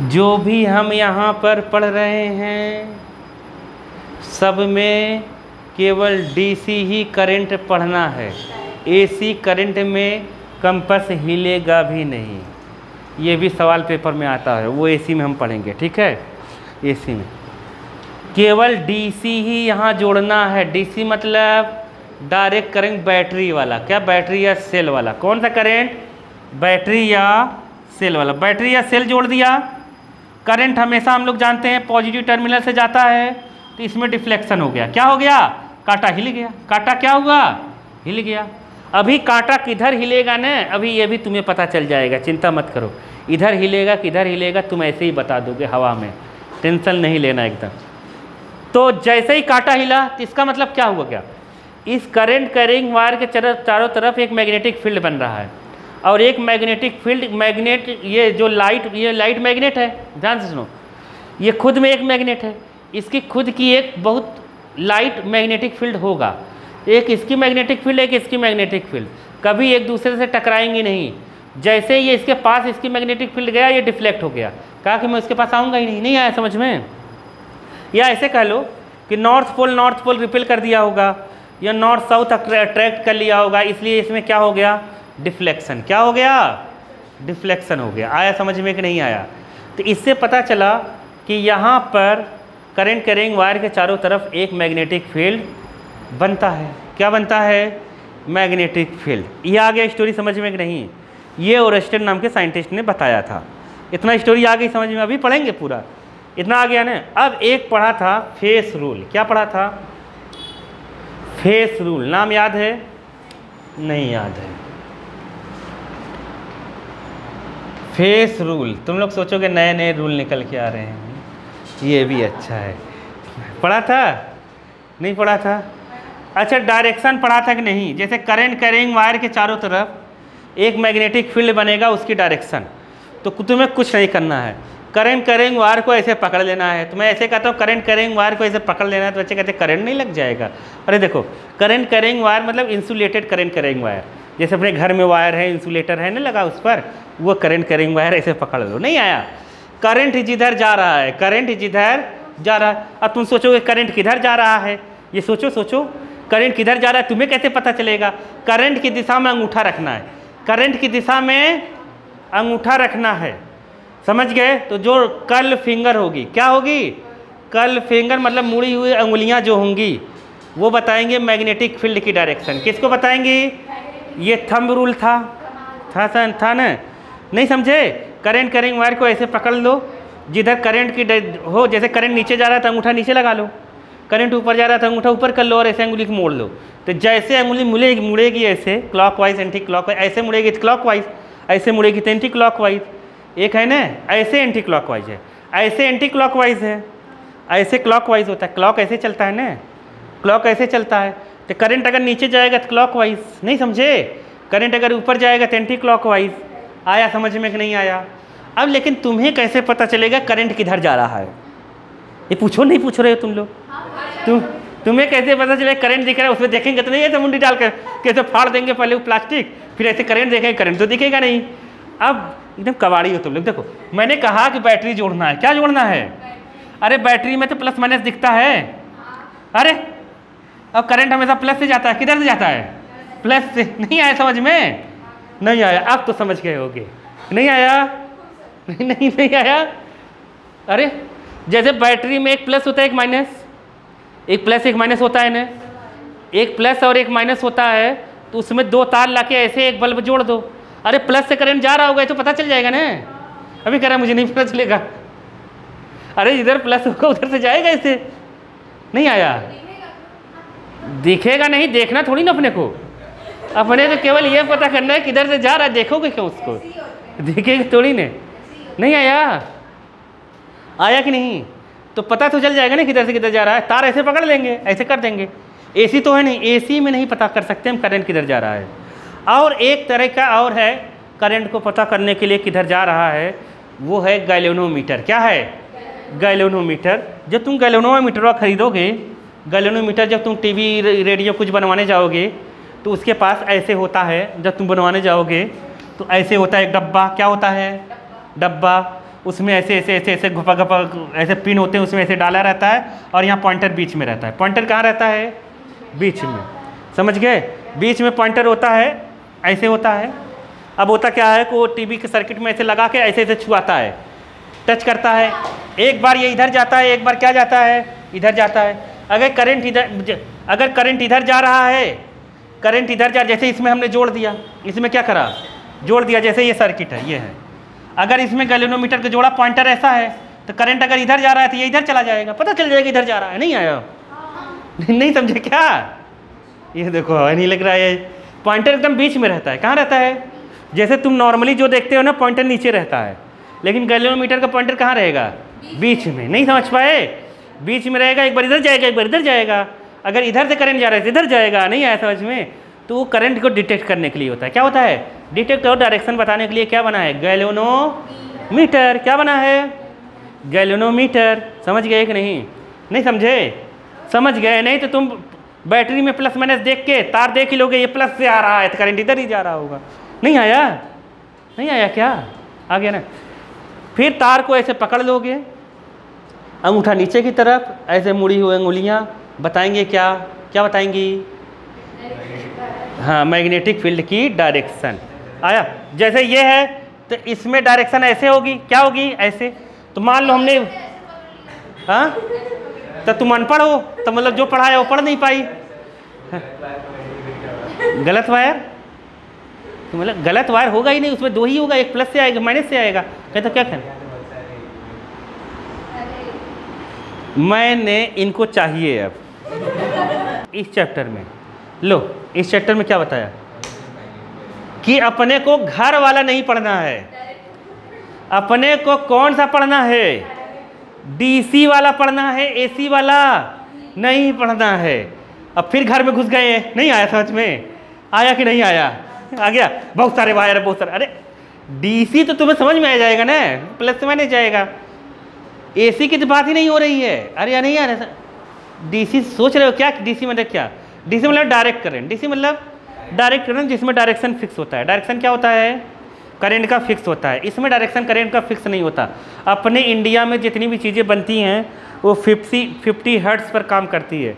जो भी हम यहाँ पर पढ़ रहे हैं सब में केवल डीसी ही करंट पढ़ना है। एसी करंट में कंपास हिलेगा भी नहीं। ये भी सवाल पेपर में आता है, वो एसी में हम पढ़ेंगे, ठीक है। एसी में केवल डीसी ही यहाँ जोड़ना है। डीसी मतलब डायरेक्ट करंट बैटरी वाला, क्या बैटरी या सेल वाला, कौन सा करंट, बैटरी या सेल वाला। बैटरी या सेल जोड़ दिया, करंट हमेशा हम लोग जानते हैं पॉजिटिव टर्मिनल से जाता है, तो इसमें डिफ्लेक्शन हो गया। क्या हो गया, कांटा हिल गया। कांटा क्या हुआ, हिल गया। अभी कांटा किधर हिलेगा ना, अभी ये भी तुम्हें पता चल जाएगा, चिंता मत करो। इधर हिलेगा किधर हिलेगा तुम ऐसे ही बता दोगे हवा में, टेंशन नहीं लेना एकदम। तो जैसे ही कांटा हिला तो इसका मतलब क्या हुआ, क्या इस करंट कैरिंग वायर के चारों तरफ एक मैग्नेटिक फील्ड बन रहा है, और एक मैग्नेटिक फील्ड, मैग्नेट, ये जो लाइट, ये लाइट मैग्नेट है, ध्यान से सुनो, ये खुद में एक मैग्नेट है, इसकी खुद की एक बहुत लाइट मैग्नेटिक फील्ड होगा। एक इसकी मैग्नेटिक फील्ड, एक इसकी मैग्नेटिक फील्ड, कभी एक दूसरे से टकराएंगी नहीं। जैसे ये इसके पास इसकी मैग्नेटिक फील्ड गया, ये डिफ्लेक्ट हो गया, कहा कि मैं इसके पास आऊँगा ही नहीं। नहीं आया समझ में। या ऐसे कह लो कि नॉर्थ पोल रिपेल कर दिया होगा, या नॉर्थ साउथ अट्रैक्ट कर लिया होगा, इसलिए इसमें क्या हो गया, डिफ्लेक्शन। क्या हो गया, डिफ्लेक्शन हो गया। आया समझ में कि नहीं आया। तो इससे पता चला कि यहाँ पर करंट कैरिंग वायर के चारों तरफ एक मैग्नेटिक फील्ड बनता है। क्या बनता है, मैग्नेटिक फील्ड। ये आ गया स्टोरी समझ में कि नहीं। ये ओरेस्टन नाम के साइंटिस्ट ने बताया था। इतना स्टोरी आ गई समझ में, अभी पढ़ेंगे पूरा, इतना आ गया ना। अब एक पढ़ा था फेस रूल। क्या पढ़ा था, फेस रूल। नाम याद है, नहीं याद है। फेस रूल, तुम लोग सोचोगे नए नए रूल निकल के आ रहे हैं, ये भी अच्छा है। पढ़ा था, नहीं पढ़ा था। अच्छा, डायरेक्शन पढ़ा था कि नहीं। जैसे करंट कैरिंग वायर के चारों तरफ एक मैग्नेटिक फील्ड बनेगा, उसकी डायरेक्शन, तो तुम्हें कुछ नहीं करना है, करंट कैरिंग वायर को ऐसे पकड़ लेना है। तो मैं ऐसे कहता हूँ करंट कैरिंग वायर को ऐसे पकड़ लेना है, तो बच्चे कहते हैं करंट नहीं लग जाएगा। अरे देखो, करंट कैरिंग वायर मतलब इंसुलेटेड करंट कैरिंग वायर, जैसे अपने घर में वायर है, इंसुलेटर है ना लगा उस पर, वो करंट कैरिंग वायर ऐसे पकड़ लो। नहीं आया, करंट जिधर जा रहा है, करंट जिधर जा रहा है। अब तुम सोचोगे करंट किधर जा रहा है, ये सोचो करंट किधर जा रहा है, तुम्हें कैसे पता चलेगा। करंट की दिशा में अंगूठा रखना है, करंट की दिशा में अंगूठा रखना है, समझ गए। तो जो कर्ल फिंगर होगी, क्या होगी, कर्ल फिंगर मतलब मुड़ी हुई अंगुलियां जो होंगी, वो बताएंगे मैग्नेटिक फील्ड की डायरेक्शन। किसको बताएंगी, ये थंब रूल था ना, नहीं समझे। करंट कैरिंग वायर को ऐसे पकड़ लो, जिधर करंट की हो, जैसे करंट नीचे जा रहा है तो अंगूठा नीचे लगा लो, करंट ऊपर जा रहा था अंगूठा ऊपर कर लो, और ऐसे अंगुली को मोड़ लो। तो जैसे अंगुली मुड़ेगी ऐसे क्लॉकवाइज एंटी क्लॉकवाइज, ऐसे मुड़ेगी तो क्लॉकवाइज, ऐसे मुड़ेगी तो एंटी क्लॉकवाइज। एक है ना, ऐसे एंटी क्लॉकवाइज है, ऐसे एंटी क्लॉकवाइज है, ऐसे क्लॉकवाइज होता है। क्लॉक ऐसे चलता है ना, क्लॉक ऐसे चलता है। तो करंट अगर नीचे जाएगा तो क्लॉकवाइज, नहीं समझे। करंट अगर ऊपर जाएगा तो एंटी क्लॉकवाइज। आया समझ में कि नहीं आया। अब लेकिन तुम्हें कैसे पता चलेगा करंट किधर जा रहा है, ये पूछो, नहीं पूछ रहे हो तुम लोग। तुम्हें कैसे पता चलेगा करंट दिख रहा है, उसमें देखेंगे तो नहीं, ऐसे मुंडी डाल कर कैसे फाड़ देंगे पहले वो प्लास्टिक, फिर ऐसे करंट देखेंगे, करंट तो दिखेगा नहीं। अब एकदम कबाड़ी हो तुम लोग। देखो, मैंने कहा कि बैटरी जोड़ना है। क्या जोड़ना है, अरे बैटरी में तो प्लस माइनस दिखता है। अरे अब करंट हमेशा प्लस से जाता है, किधर से जाता है, प्लस से। नहीं आया समझ में, नहीं आया। अब तो समझ गए होगे, नहीं आया, नहीं आया। अरे जैसे बैटरी में एक प्लस होता है एक माइनस, एक प्लस एक माइनस होता है ना, एक प्लस और एक माइनस होता है, तो उसमें दो तार लाके ऐसे एक बल्ब जोड़ दो। अरे प्लस से करंट जा रहा होगा तो पता चल जाएगा ना। अभी कह रहा मुझे नहीं पता चलेगा, अरे इधर प्लस होगा उधर से जाएगा ऐसे। नहीं आया, दिखेगा नहीं, देखना थोड़ी ना अपने को, अपने को केवल ये पता करना है किधर से जा रहा है। देखोगे क्यों उसको, दिखेगा थोड़ी ने। नहीं आया, आया कि नहीं, तो पता तो चल जाएगा ना किधर से किधर जा रहा है। तार ऐसे पकड़ लेंगे, ऐसे कर देंगे। एसी तो है नहीं, एसी में नहीं पता कर सकते हम करंट किधर जा रहा है। और एक तरह का और है करंट को पता करने के लिए किधर जा रहा है, वो है गैल्वेनोमीटर। क्या है, गैल्वेनोमीटर। जब तुम गैल्वेनोमीटर खरीदोगे, गैल्वेनोमीटर जब तुम टीवी रेडियो कुछ बनवाने जाओगे तो उसके पास ऐसे होता है। जब तुम बनवाने जाओगे तो ऐसे होता है एक डब्बा। क्या होता है, डब्बा। उसमें ऐसे ऐसे ऐसे ऐसे घपा घपा ऐसे पिन होते हैं, उसमें ऐसे डाला रहता है, और यहाँ पॉइंटर बीच में रहता है। पॉइंटर कहाँ रहता है, बीच में, समझ गए। बीच में पॉइंटर होता है, ऐसे होता है। अब होता क्या है कि वो टीवी के सर्किट में ऐसे लगा के ऐसे ऐसे छुआता है, टच करता है, एक बार ये इधर जाता है, एक बार क्या जाता है, इधर जाता है। अगर करंट इधर जा रहा है, करंट इधर जा, जैसे इसमें हमने जोड़ दिया, इसमें क्या करा, जोड़ दिया, जैसे ये सर्किट है, ये है। अगर इसमें गैल्वेनोमीटर का जोड़ा पॉइंटर ऐसा है तो करंट अगर इधर जा रहा है तो ये इधर चला जाएगा, पता चल जाएगा इधर जा रहा है। नहीं आया? नहीं समझे क्या? ये देखो नहीं लग रहा है, पॉइंटर एकदम बीच में रहता है। कहाँ रहता है? जैसे तुम नॉर्मली जो देखते हो ना, पॉइंटर नीचे रहता है, लेकिन गैल्वेनोमीटर का पॉइंटर कहाँ रहेगा? बीच में। नहीं समझ पाए? बीच में रहेगा, एक बार इधर जाएगा, एक बार इधर जाएगा। अगर इधर से करंट जा रहा है तो इधर जाएगा। नहीं आया समझ में? तो वो करंट को डिटेक्ट करने के लिए होता है। क्या होता है? डिटेक्ट और डायरेक्शन बताने के लिए क्या बना है? गैल्वेनोमीटर। क्या बना है? गैल्वेनोमीटर। समझ गए कि नहीं? नहीं समझे? समझ गए? नहीं तो तुम बैटरी में प्लस माइनस देख के तार देख ही लोगे, ये प्लस से आ रहा है तो करंट इधर ही जा रहा होगा। नहीं आया? नहीं आया क्या? आ गया ना? फिर तार को ऐसे पकड़ लोगे, अंगूठा नीचे की तरफ, ऐसे मुड़ी हुई अंगुलियां बताएंगे क्या? क्या बताएंगी? हाँ, मैग्नेटिक फील्ड की डायरेक्शन। आया? जैसे ये है तो इसमें डायरेक्शन ऐसे होगी, क्या होगी? ऐसे। तो मान लो हमने, हाँ, तो तुम अनपढ़ हो तो मतलब जो पढ़ाया वो पढ़ नहीं पाई। गलत वायर, तो मतलब गलत वायर होगा ही नहीं, उसमें दो ही होगा, एक प्लस से आएगा, माइनस से आएगा। कहते क्या कहना? मैंने इनको चाहिए अब इस चैप्टर में। लो, इस चैप्टर में क्या बताया कि अपने को घर वाला नहीं पढ़ना है, अपने को कौन सा पढ़ना है? डीसी वाला पढ़ना है, एसी वाला नहीं पढ़ना है। अब फिर घर में घुस गए। नहीं आया समझ में? आया कि नहीं आया? आ गया? बहुत सारे वायर है, बहुत सारे। अरे डीसी तो तुम्हें समझ में आ जाएगा ना, प्लस में नहीं जाएगा। एसी की तो बात ही नहीं हो रही है। अरे नहीं आ रहा, डीसी सोच रहे हो क्या? डीसी मतलब क्या? डीसी मतलब डायरेक्ट करंट। डीसी मतलब डायरेक्ट करंट जिसमें डायरेक्शन फिक्स होता है। डायरेक्शन क्या होता है? करंट का फिक्स होता है। इसमें डायरेक्शन करंट का फिक्स नहीं होता। अपने इंडिया में जितनी भी चीज़ें बनती हैं वो 50 हर्ट्ज़ पर काम करती है।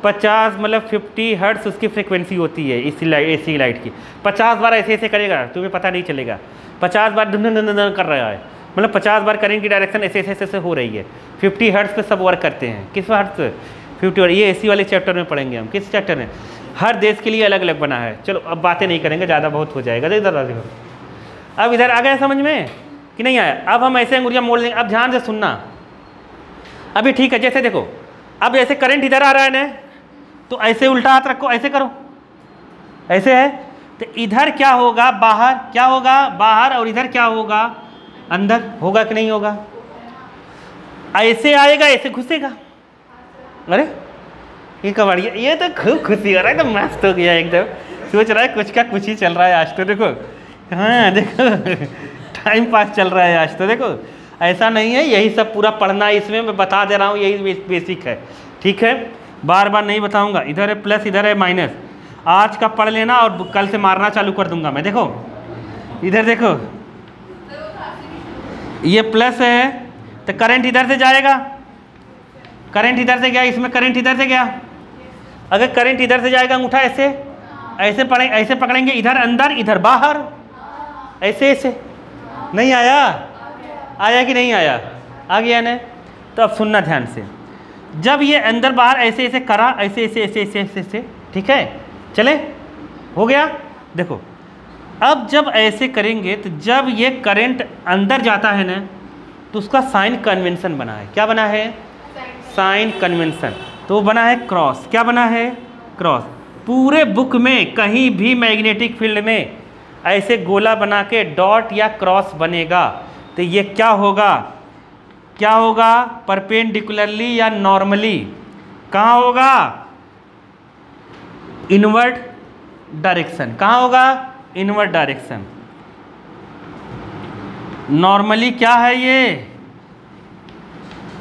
50 मतलब 50 हर्ट्ज़ उसकी फ्रिक्वेंसी होती है इसी एसी लाइट की। 50 बार ऐसे ऐसे करेगा, तुम्हें पता नहीं चलेगा। 50 बार धुन कर रहा है, मतलब 50 बार करंट की डायरेक्शन ऐसे ऐसे ऐसे हो रही है। 50 हर्ट्ज़ पे सब वर्क करते हैं। किस हर्ट्ज़ पे? 50। और ये एसी वाले चैप्टर में पढ़ेंगे हम। किस चैप्टर में? हर देश के लिए अलग अलग बना है। चलो अब बातें नहीं करेंगे, ज़्यादा बहुत हो जाएगा। इधर देखो, अब इधर आ गया समझ में कि नहीं आया? अब हम ऐसे अंगुलियां मोड़ लेंगे। अब ध्यान से सुनना। अभी ठीक है, जैसे देखो, अब ऐसे करंट इधर आ रहा है ना, तो ऐसे उल्टा हाथ रखो, ऐसे करो, ऐसे है तो इधर क्या होगा? बाहर। क्या होगा? बाहर। और इधर क्या होगा? अंदर। होगा कि नहीं होगा? ऐसे आएगा, ऐसे घुसेगा। अरे ये कबाड़िया, ये तो खूब खुशी हो रहा है, एकदम मस्त हो गया, एकदम सोच रहा है कुछ का कुछ ही चल रहा है आज तो। देखो, हाँ देखो, टाइम पास चल रहा है आज तो। देखो ऐसा नहीं है, यही सब पूरा पढ़ना है इसमें, मैं बता दे रहा हूँ, यही बेसिक है। ठीक है, बार बार नहीं बताऊँगा। इधर है प्लस, इधर है माइनस। आज का पढ़ लेना और कल से मारना चालू कर दूंगा मैं। देखो इधर देखो, ये प्लस है तो करंट इधर से जाएगा, करंट इधर से गया, इसमें करंट इधर से गया। अगर करंट इधर से जाएगा, अंगूठा ऐसे ऐसे ऐसे पकड़ेंगे, इधर अंदर, इधर बाहर, ऐसे ऐसे। नहीं आया? आया कि नहीं आया? आ गया ना? तो अब सुनना ध्यान से। जब ये अंदर बाहर ऐसे ऐसे करा, ऐसे ऐसे ऐसे ऐसे ऐसे ऐसे, ठीक है, चले, हो गया। देखो अब जब ऐसे करेंगे तो जब ये करंट अंदर जाता है ना, तो उसका साइन कन्वेंशन बना है। क्या बना है? Sign convention. तो बना है क्रॉस। क्या बना है? क्रॉस। पूरे बुक में कहीं भी मैग्नेटिक फील्ड में ऐसे गोला बना के डॉट या क्रॉस बनेगा तो ये क्या होगा? क्या होगा? परपेंडिकुलरली या नॉर्मली। कहाँ होगा? Inward direction. कहाँ होगा? Inward direction. नॉर्मली क्या है ये?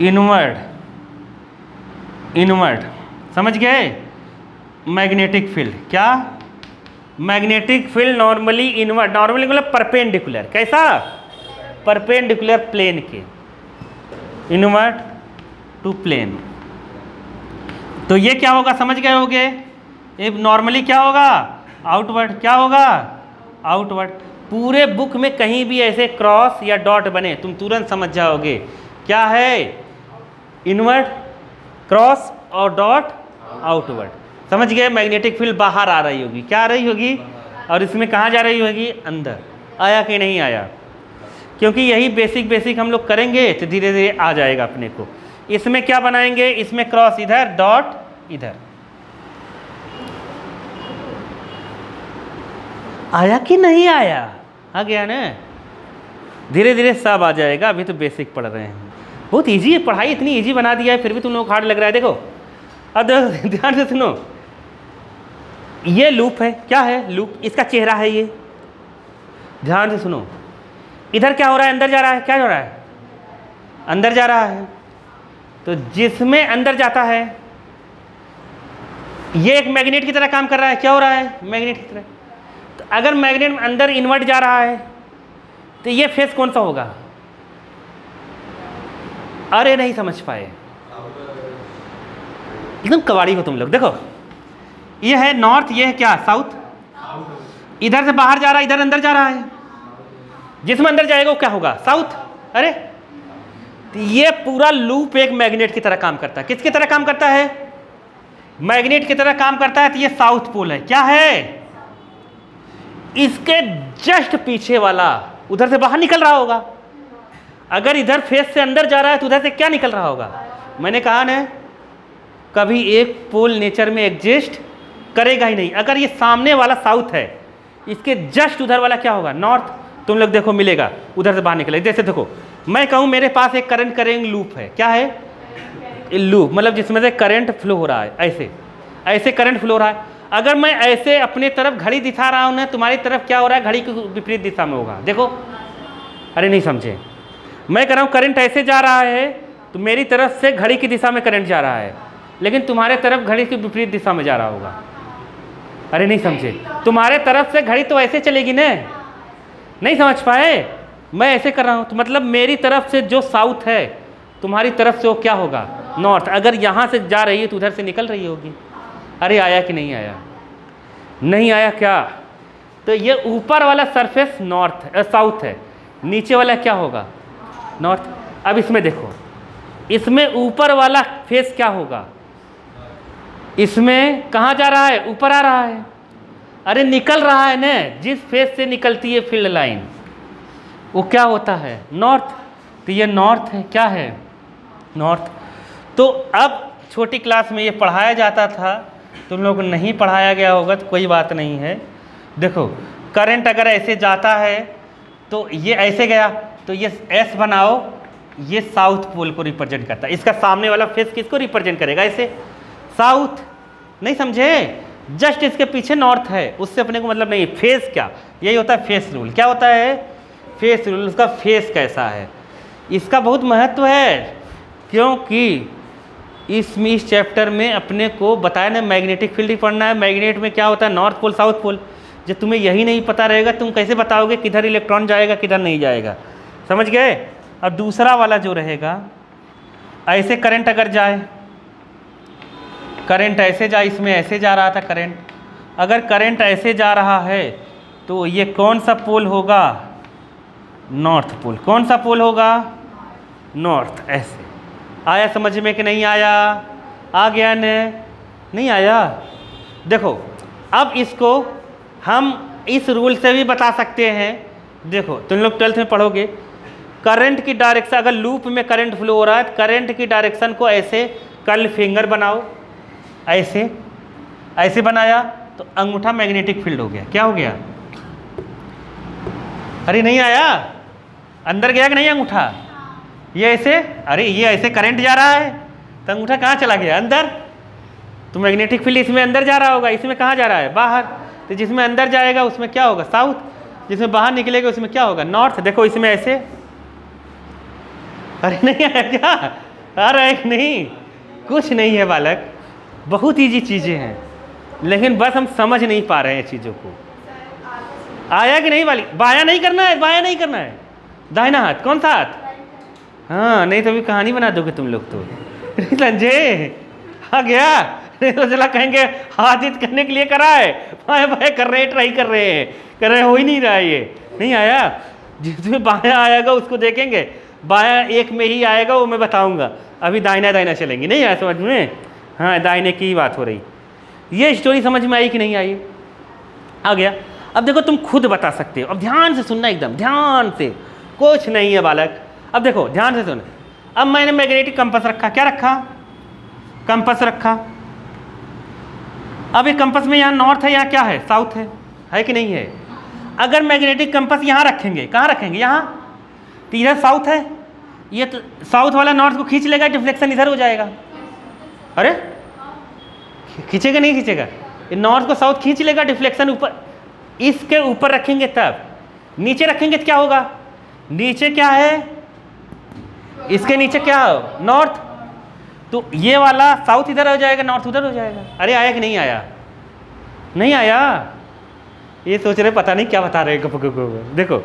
इनवर्ड। इनवर्ड, समझ गए? Magnetic field. क्या? Magnetic field normally inward. Normally मतलब परपेंडिकुलर। कैसा? परपेंडिकुलर प्लेन के, इनवर्ड टू प्लेन। तो ये क्या होगा? समझ गए होगे? ये नॉर्मली क्या होगा? आउटवर्ड। क्या होगा? आउटवर्ड। पूरे बुक में कहीं भी ऐसे क्रॉस या डॉट बने तुम तुरंत समझ जाओगे क्या है, इनवर्ड, क्रॉस और डॉट आउटवर्ड। समझ गए, मैग्नेटिक फील्ड बाहर आ रही होगी, क्या आ रही होगी, और इसमें कहाँ जा रही होगी, अंदर। आया कि नहीं आया? क्योंकि यही बेसिक हम लोग करेंगे तो धीरे धीरे आ जाएगा अपने को। इसमें क्या बनाएंगे, इसमें क्रॉस इधर, डॉट इधर। आया कि नहीं आया? आ गया ना, धीरे धीरे सब आ जाएगा। अभी तो बेसिक पढ़ रहे हैं, बहुत इजी है पढ़ाई, इतनी इजी बना दिया है, फिर भी तुम लोग हार्ड लग रहा है। देखो अब ध्यान से सुनो, ये लूप है, क्या है, लूप, इसका चेहरा है ये। ध्यान से सुनो, इधर क्या हो रहा है, अंदर जा रहा है, क्या हो रहा है, अंदर जा रहा है। तो जिसमें अंदर जाता है ये एक मैग्नेट की तरह काम कर रहा है, क्या हो रहा है, मैग्नेट की तरह। तो अगर मैग्नेट अंदर इन्वर्ट जा रहा है तो ये फेस कौन सा होगा? अरे नहीं समझ पाए, एकदम कबाड़ी हो तुम लोग। देखो ये है नॉर्थ, ये है क्या, साउथ। इधर से बाहर जा रहा है, इधर अंदर जा रहा है, जिसमें अंदर जाएगा वो क्या होगा, साउथ। अरे तो ये पूरा लूप एक मैग्नेट की तरह काम करता है। किसकी तरह काम करता है, मैग्नेट की तरह काम करता है। तो ये साउथ पोल है, क्या है, इसके जस्ट पीछे वाला उधर से बाहर निकल रहा होगा। अगर इधर फेस से अंदर जा रहा है तो उधर से क्या निकल रहा होगा। मैंने कहा ना, कभी एक पोल नेचर में एग्जिस्ट करेगा ही नहीं। अगर ये सामने वाला साउथ है, इसके जस्ट उधर वाला क्या होगा, नॉर्थ। तुम लोग देखो मिलेगा, उधर से बाहर निकलेगा। जैसे देखो मैं कहूँ मेरे पास एक करंट करेंट लूप है, क्या है, लूप, मतलब जिसमें से करंट फ्लो हो रहा है, ऐसे ऐसे करंट फ्लो हो रहा है। अगर मैं ऐसे अपने तरफ घड़ी दिखा रहा हूँ ना, तुम्हारी तरफ क्या हो रहा है, घड़ी की विपरीत दिशा में होगा। देखो, अरे नहीं समझे, मैं कह रहा हूँ करंट ऐसे जा रहा है तो मेरी तरफ से घड़ी की दिशा में करंट जा रहा है, लेकिन तुम्हारे तरफ घड़ी की विपरीत दिशा में जा रहा होगा। अरे नहीं समझे, तुम्हारे तरफ से घड़ी तो ऐसे चलेगी ना, नहीं समझ पाए, मैं ऐसे कर रहा हूँ तो मतलब मेरी तरफ से जो साउथ है तुम्हारी तरफ से वो क्या होगा, नॉर्थ। अगर यहाँ से जा रही है तो उधर से निकल रही होगी। अरे आया कि नहीं आया, नहीं आया क्या। तो ये ऊपर वाला सरफेस नॉर्थ साउथ है, नीचे वाला क्या होगा, नॉर्थ। अब इसमें देखो, इसमें ऊपर वाला फेस क्या होगा, इसमें कहाँ जा रहा है, ऊपर आ रहा है। अरे निकल रहा है ना, जिस फेस से निकलती है फील्ड लाइन वो क्या होता है, नॉर्थ। तो ये नॉर्थ है, क्या है, नॉर्थ। तो अब छोटी क्लास में ये पढ़ाया जाता था, तुम लोग को नहीं पढ़ाया गया होगा तो कोई बात नहीं है। देखो करंट अगर ऐसे जाता है तो ये ऐसे गया, तो ये एस बनाओ, ये साउथ पोल को रिप्रेजेंट करता है। इसका सामने वाला फेस किसको रिप्रेजेंट करेगा, ऐसे साउथ। नहीं समझे, जस्ट इसके पीछे नॉर्थ है, उससे अपने को मतलब नहीं। फेस क्या, यही होता है फेस रूल। क्या होता है, फेस रूल। उसका फेस कैसा है, इसका बहुत महत्व है, क्योंकि इस चैप्टर में अपने को बताया ना मैग्नेटिक फील्ड ही पढ़ना है। मैग्नेट में क्या होता है, नॉर्थ पोल साउथ पोल। जब तुम्हें यही नहीं पता रहेगा तुम कैसे बताओगे किधर इलेक्ट्रॉन जाएगा किधर नहीं जाएगा, समझ गए। और दूसरा वाला जो रहेगा, ऐसे करंट अगर जाए, करंट ऐसे जाए, इसमें ऐसे जा रहा था करंट, अगर करंट ऐसे जा रहा है तो ये कौन सा पोल होगा, नॉर्थ पोल। कौन सा पोल होगा, नॉर्थ। ऐसे आया समझ में कि नहीं आया, आ गया ने, नहीं आया। देखो अब इसको हम इस रूल से भी बता सकते हैं। देखो तुम लोग 12th में पढ़ोगे, करंट की डायरेक्शन, अगर लूप में करंट फ्लो हो रहा है, करंट की डायरेक्शन को ऐसे कर्ल फिंगर बनाओ, ऐसे ऐसे बनाया तो अंगूठा मैग्नेटिक फील्ड हो गया। क्या हो गया, अरे नहीं आया, अंदर गया कि नहीं अंगूठा, ये ऐसे, अरे ये ऐसे करंट जा रहा है तो अंगूठा कहाँ चला गया, अंदर। तो मैग्नेटिक फील्ड इसमें अंदर जा रहा होगा, इसमें कहाँ जा रहा है, बाहर। तो जिसमें अंदर जाएगा उसमें क्या होगा, साउथ, जिसमें बाहर निकलेगा उसमें क्या होगा, नॉर्थ। देखो इसमें ऐसे, अरे नहीं आया क्या, अरे नहीं, कुछ नहीं है बालक, बहुत ईजी चीज़ें हैं, लेकिन बस हम समझ नहीं पा रहे हैं चीज़ों को। आया कि नहीं वाली, बाया नहीं करना है, बाया नहीं करना है, दाहिना हाथ। कौन सा हाथ, हाँ, नहीं तो अभी कहानी बना दोगे तुम लोग तो। संजय आ गया, नहीं तो चला कहेंगे हाथ हित करने के लिए करा है, बाएं बाएं कर रहे हैं, ट्राई कर रहे हैं, कर रहे हो ही नहीं रहा है ये। नहीं आया? जिसमें बायां आएगा उसको देखेंगे, बायां एक में ही आएगा वो मैं बताऊंगा, अभी दाहिना दाहिना चलेंगे। नहीं आया समझ में? हाँ, दाहिने की ही बात हो रही। ये स्टोरी समझ में आई कि नहीं आई? आ गया। अब देखो तुम खुद बता सकते हो, अब ध्यान से सुनना, एकदम ध्यान से, कुछ नहीं है बालक। अब देखो ध्यान से सुनो। अब मैंने मैग्नेटिक कंपास रखा, क्या रखा? कंपास रखा। अब ये कंपास में यहाँ नॉर्थ है, यहाँ क्या है? साउथ है कि नहीं है? अगर मैग्नेटिक कंपास यहाँ रखेंगे, कहाँ रखेंगे? यहाँ, तो इधर साउथ है, ये तो साउथ वाला नॉर्थ को खींच लेगा, डिफ्लेक्शन इधर हो जाएगा। अरे खींचेगा नहीं खींचेगा? ये नॉर्थ को साउथ खींच लेगा, डिफ्लेक्शन ऊपर, इसके ऊपर रखेंगे तब। नीचे रखेंगे तो क्या होगा? नीचे क्या है? इसके नीचे क्या हो? नॉर्थ। तो ये वाला साउथ इधर हो जाएगा, नॉर्थ उधर हो जाएगा। अरे आया कि नहीं आया? नहीं आया? ये सोच रहे पता नहीं क्या बता रहे हैं। देखो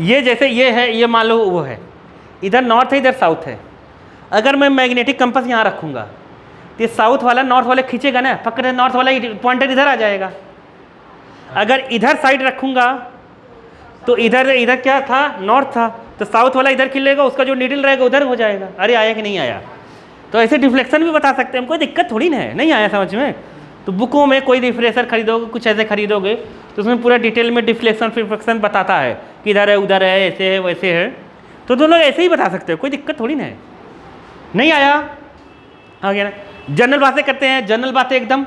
ये जैसे ये है, ये मान लो वो है, इधर नॉर्थ है इधर साउथ है। अगर मैं मैग्नेटिक कंपास यहाँ रखूँगा तो साउथ वाला नॉर्थ वाले खींचेगा ना, पकड़े नॉर्थ वाला पॉइंटर इधर आ जाएगा। अगर इधर साइड रखूँगा तो इधर क्या था? नॉर्थ था, तो साउथ वाला इधर खिलेगा, उसका जो नीडल रहेगा उधर हो जाएगा। अरे आया कि नहीं आया? तो ऐसे डिफ्लेक्शन भी बता सकते हैं, कोई दिक्कत थोड़ी ना है। नहीं आया समझ में? तो बुकों में कोई रिफ्रेशर खरीदोगे, कुछ ऐसे खरीदोगे तो उसमें पूरा डिटेल में डिफ्लेक्शन फिफ्लेक्शन बताता है कि इधर है उधर है, ऐसे है वैसे है। तो दोनों ऐसे ही बता सकते हो, कोई दिक्कत थोड़ी ना है। नहीं आया? आ गया ना? जनरल बातें करते हैं, जनरल बातें एकदम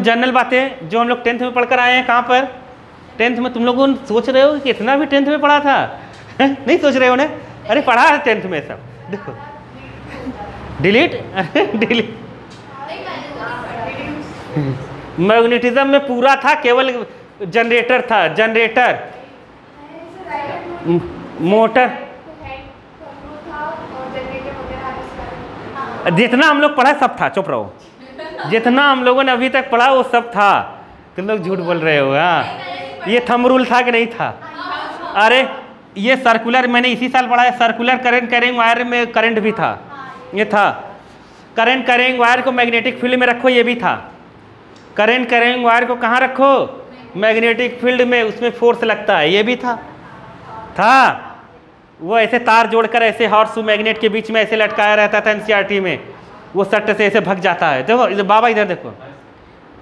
जनरल बातें जो हम लोग 10th में पढ़कर आए हैं। कहाँ पर? 10th में। तुम लोगों सोच रहे हो कि इतना भी 10th में पढ़ा था? नहीं सोच रहे हो ना? अरे पढ़ा है 10th में सब। देखो डिलीट डिलीट मैग्नेटिज्म में पूरा था, केवल जनरेटर था, जनरेटर मोटर, जितना हम लोग पढ़ा सब था। चुप रहो, जितना हम लोगों ने अभी तक पढ़ा वो सब था। तुम लोग झूठ बोल रहे हो। हाँ, ये थंब रूल था कि नहीं था? अरे ये सर्कुलर मैंने इसी साल पढ़ा है, सर्कुलर करंट कैरिंग वायर में करंट भी था, ये था। करंट कैरिंग वायर को मैग्नेटिक फील्ड में रखो, ये भी था। करंट कैरिंग वायर को कहाँ रखो? मैग्नेटिक फील्ड में, उसमें फोर्स लगता है, ये भी था। वो ऐसे तार जोड़कर ऐसे हॉर्स मैग्नेट के बीच में ऐसे लटकाया रहता था एनसीईआरटी में, वो सट्ट से ऐसे भग जाता है। देखो बाबा इधर देखो,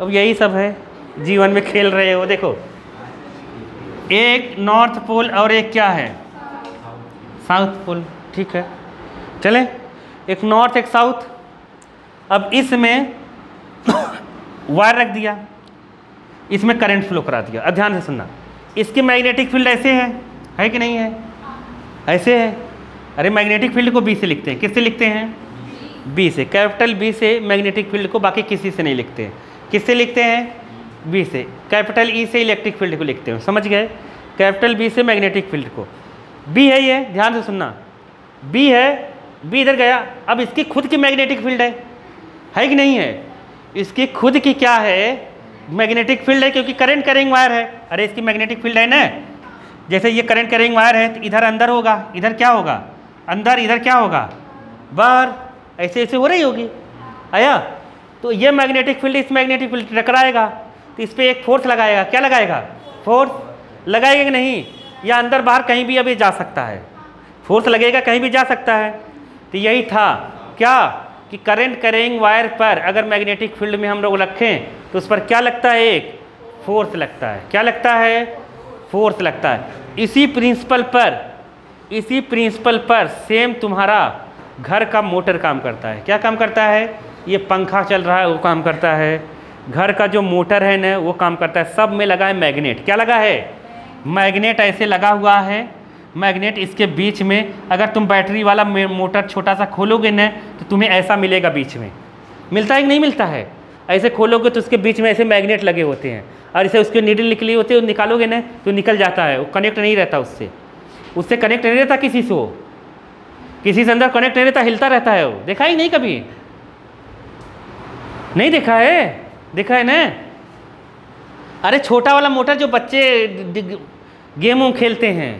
अब यही सब है, जीवन में खेल रहे हो। देखो एक नॉर्थ पोल और एक क्या है? South pole. ठीक है, चले, एक नॉर्थ एक साउथ। अब इसमें वायर रख दिया, इसमें करंट फ्लो करा दिया। अब ध्यान से सुनना, इसकी मैग्नेटिक फील्ड ऐसे है कि नहीं है? ऐसे है। अरे मैग्नेटिक फील्ड को बी से लिखते हैं, किससे लिखते हैं? बी से, कैपिटल बी से मैग्नेटिक फील्ड को, बाकी किसी से नहीं लिखते हैं। किससे लिखते हैं? बी से। कैपिटल ई से इलेक्ट्रिक फील्ड को लिखते हो, समझ गए? कैपिटल बी से मैग्नेटिक फील्ड को। बी है ये, ध्यान से सुनना, बी है, बी इधर गया। अब इसकी खुद की मैग्नेटिक फील्ड है कि नहीं है? इसकी खुद की क्या है? मैग्नेटिक फील्ड है, क्योंकि करंट कैरिंग वायर है। अरे इसकी मैग्नेटिक फील्ड है ना, जैसे ये करंट कैरिंग वायर है तो इधर अंदर होगा, इधर क्या होगा? अंदर, इधर क्या होगा? बाहर। ऐसे ऐसे हो रही होगी। आया? तो ये मैग्नेटिक फील्ड इस मैग्नेटिक फील्ड टकराएगा, तो इस पर एक फोर्स लगाएगा। क्या लगाएगा? फोर्स लगाएगा कि नहीं? या अंदर बाहर कहीं भी अभी जा सकता है, फोर्स लगेगा, कहीं भी जा सकता है। तो यही था क्या कि करंट कैरिंग वायर पर अगर मैग्नेटिक फील्ड में हम लोग रखें तो उस पर क्या लगता है? एक फोर्स लगता है। क्या लगता है? फोर्स लगता है। इसी प्रिंसिपल पर सेम तुम्हारा घर का मोटर काम करता है। क्या काम करता है? ये पंखा चल रहा है वो काम करता है, घर का जो मोटर है ना वो काम करता है। सब में लगा है मैग्नेट। क्या लगा है? मैग्नेट ऐसे लगा हुआ है। मैग्नेट इसके बीच में, अगर तुम बैटरी वाला मोटर छोटा सा खोलोगे ना तो तुम्हें ऐसा मिलेगा, बीच में मिलता है कि नहीं मिलता है? ऐसे खोलोगे तो उसके बीच में ऐसे मैग्नेट लगे होते हैं, और इसे उसके नीडल निकली होती है, वो निकालोगे ना तो निकल जाता है, वो कनेक्ट नहीं रहता उससे कनेक्ट नहीं रहता किसी से, वो किसी से अंदर कनेक्ट नहीं रहता, हिलता रहता है वो। देखा ही नहीं कभी? नहीं देखा है? देखा है ना? अरे छोटा वाला मोटर जो बच्चे गेम खेलते हैं,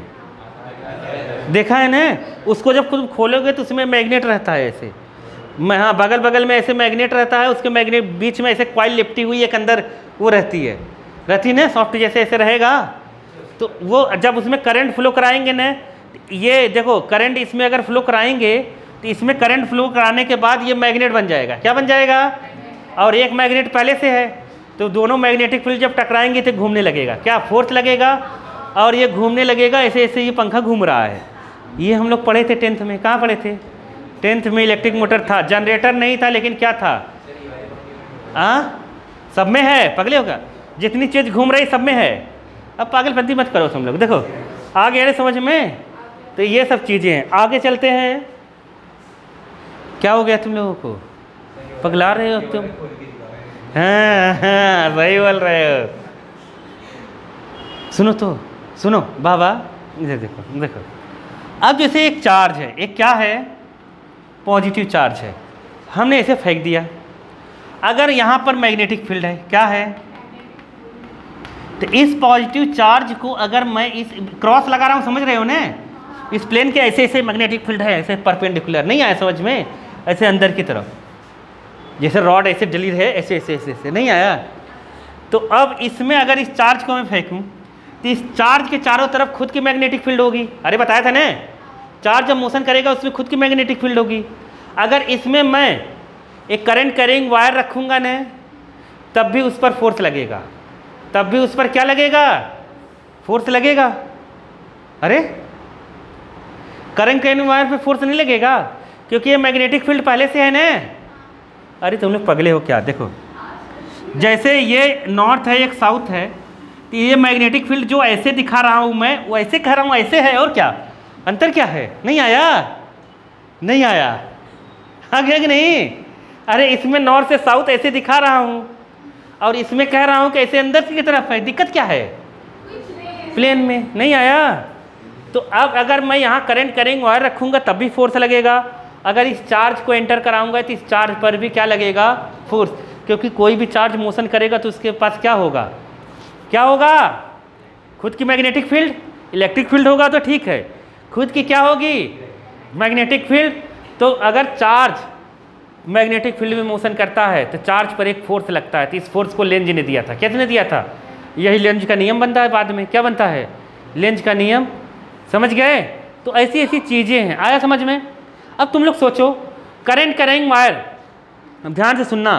देखा है ना? उसको जब खुद खोलोगे तो उसमें मैग्नेट रहता है ऐसे। हाँ, बगल बगल में ऐसे मैग्नेट रहता है, उसके मैग्नेट बीच में ऐसे कॉइल लिपटी हुई एक अंदर वो रहती है ना, सॉफ्ट जैसे ऐसे रहेगा। तो वो जब उसमें करंट फ्लो कराएंगे ना, ये देखो करंट इसमें अगर फ्लो कराएंगे तो इसमें करंट फ्लो कराने के बाद ये मैग्नेट बन जाएगा। क्या बन जाएगा? और एक मैग्नेट पहले से है, तो दोनों मैग्नेटिक फील्ड जब टकराएंगे तो घूमने लगेगा। क्या? फोर्स लगेगा और ये घूमने लगेगा। ऐसे ऐसे ये पंखा घूम रहा है। ये हम लोग पढ़े थे 10th में। कहाँ पढ़े थे? 10th में इलेक्ट्रिक मोटर था, जनरेटर नहीं था, लेकिन क्या था? सब में है। पगले होगा, जितनी चीज़ घूम रही सब में है। अब पागलपंती मत करो तुम लोग। देखो आ गया ना समझ में? तो ये सब चीज़ें हैं। आगे चलते हैं। क्या हो गया तुम लोगों को? पगला रहे हो तुम? हाँ हाँ सही बोल रहे हो। सुनो तो सुनो बाबा, इधर देखो देखो। अब जैसे एक चार्ज है, एक क्या है? पॉजिटिव चार्ज है। हमने इसे फेंक दिया। अगर यहाँ पर मैग्नेटिक फील्ड है, क्या है? तो इस पॉजिटिव चार्ज को अगर मैं इस क्रॉस लगा रहा हूँ, समझ रहे हो ना? इस प्लेन के ऐसे ऐसे मैग्नेटिक फील्ड है, ऐसे परपेंडिकुलर। नहीं आया समझ में? ऐसे अंदर की तरफ, जैसे रॉड ऐसे डली है, ऐसे ऐसे ऐसे ऐसे। नहीं आया? तो अब इसमें अगर इस चार्ज को मैं फेंकूं तो इस चार्ज के चारों तरफ खुद की मैग्नेटिक फील्ड होगी। अरे बताया था ना, चार्ज जब मोशन करेगा उसमें खुद की मैग्नेटिक फील्ड होगी। अगर इसमें मैं एक करंट कैरिंग वायर रखूँगा ना, तब भी उस पर फोर्स लगेगा। तब भी उस पर क्या लगेगा? फोर्स लगेगा। अरे करंट कैरिंग वायर पे फोर्स नहीं लगेगा, क्योंकि ये मैग्नेटिक फील्ड पहले से है ना। अरे तुम लोग पगले हो क्या? देखो जैसे ये नॉर्थ है, एक साउथ है, तो ये मैग्नेटिक फील्ड जो ऐसे दिखा रहा हूँ मैं, वो ऐसे कह रहा हूँ, ऐसे है। और क्या अंतर क्या है? नहीं आया? नहीं आया? आ गया कि नहीं? अरे इसमें नॉर्थ से साउथ ऐसे दिखा रहा हूँ, और इसमें कह रहा हूँ कि ऐसे अंदर की तरफ है। दिक्कत क्या है? प्लेन में। नहीं आया? तो अब अगर मैं यहाँ करंट कैरिंग वायर रखूँगा तब भी फोर्स लगेगा। अगर इस चार्ज को एंटर कराऊंगा तो इस चार्ज पर भी क्या लगेगा? फोर्स। क्योंकि कोई भी चार्ज मोशन करेगा तो उसके पास क्या होगा? क्या होगा? खुद की मैग्नेटिक फील्ड। इलेक्ट्रिक फील्ड होगा तो ठीक है, खुद की क्या होगी? Magnetic field. तो अगर चार्ज मैग्नेटिक फील्ड में मोशन करता है तो चार्ज पर एक फोर्स लगता है। तो इस फोर्स को लेंज ने दिया था। किसने दिया था? यही लेंज का नियम बनता है बाद में। क्या बनता है? लेंज का नियम। समझ गए? तो ऐसी ऐसी चीज़ें हैं। आया समझ में? अब तुम लोग सोचो, करंट कैरिंग वायर, ध्यान से सुनना,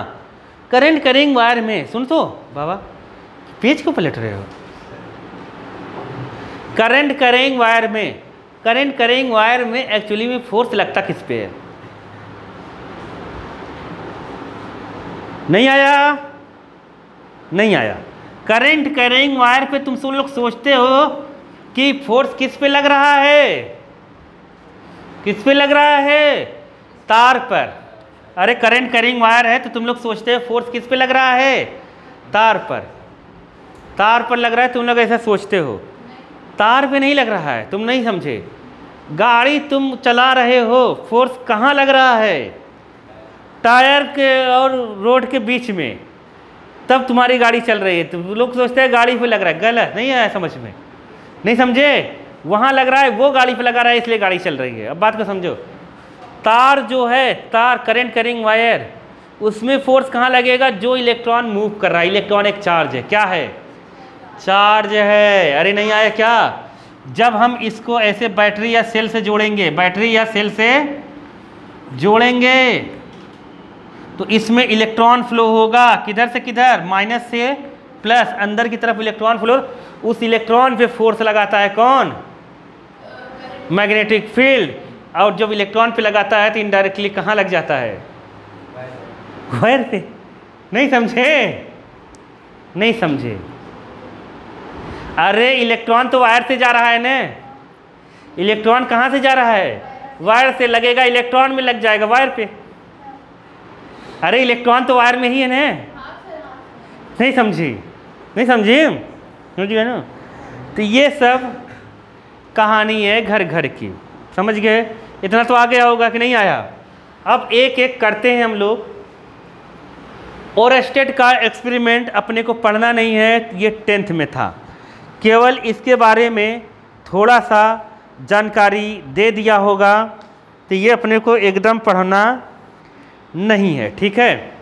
करंट कैरिंग वायर में, सुन तो बाबा, पेज को पलट रहे हो। करंट कैरिंग वायर में, करंट कैरिंग वायर में एक्चुअली में फोर्स लगता किस पे है? नहीं आया? नहीं आया? करंट कैरिंग वायर पे तुम सब लोग सोचते हो कि फोर्स किस पे लग रहा है? किस पे लग रहा है? तार पर। अरे करंट कैरिंग वायर है तो तुम लोग सोचते हो फोर्स किस पे लग रहा है? तार पर। तार पर लग रहा है, तुम लोग ऐसा सोचते हो। तार पे नहीं लग रहा है, तुम नहीं समझे। गाड़ी तुम चला रहे हो, फोर्स कहाँ लग रहा है? टायर के और रोड के बीच में, तब तुम्हारी गाड़ी चल रही है। तुम लोग सोचते हैं गाड़ी पे लग रहा है। गलत। नहीं आया समझ में? नहीं समझे? वहाँ लग रहा है, वो गाड़ी पे लगा रहा है, इसलिए गाड़ी चल रही है। अब बात को समझो। तार जो है, तार करंट कैरिंग वायर, उसमें फोर्स कहाँ लगेगा? जो इलेक्ट्रॉन मूव कर रहा है। इलेक्ट्रॉन एक चार्ज है। क्या है? चार्ज है। अरे नहीं आया क्या? जब हम इसको ऐसे बैटरी या सेल से जोड़ेंगे, बैटरी या सेल से जोड़ेंगे, तो इसमें इलेक्ट्रॉन फ्लो होगा। किधर से किधर? माइनस से प्लस। अंदर की तरफ इलेक्ट्रॉन फ्लो। उस इलेक्ट्रॉन पे फोर्स लगाता है कौन? Magnetic field. और जब इलेक्ट्रॉन पे लगाता है तो इनडायरेक्टली कहाँ लग जाता है? वायर पे। नहीं समझे? नहीं समझे? अरे इलेक्ट्रॉन तो वायर से जा रहा है ना। इलेक्ट्रॉन कहाँ से जा रहा है? वायर से। लगेगा इलेक्ट्रॉन में लग जाएगा वायर पे। अरे इलेक्ट्रॉन तो वायर में ही है ना। नहीं समझी? नहीं समझी? समझिए ना? तो ये सब कहानी है घर घर की। समझ गए? इतना तो आ गया होगा कि नहीं आया? अब एक एक करते हैं हम लोग। ओरस्टेड का एक्सपेरिमेंट अपने को पढ़ना नहीं है, ये 10th में था। केवल इसके बारे में थोड़ा सा जानकारी दे दिया होगा, तो ये अपने को एकदम पढ़ना नहीं है। ठीक है?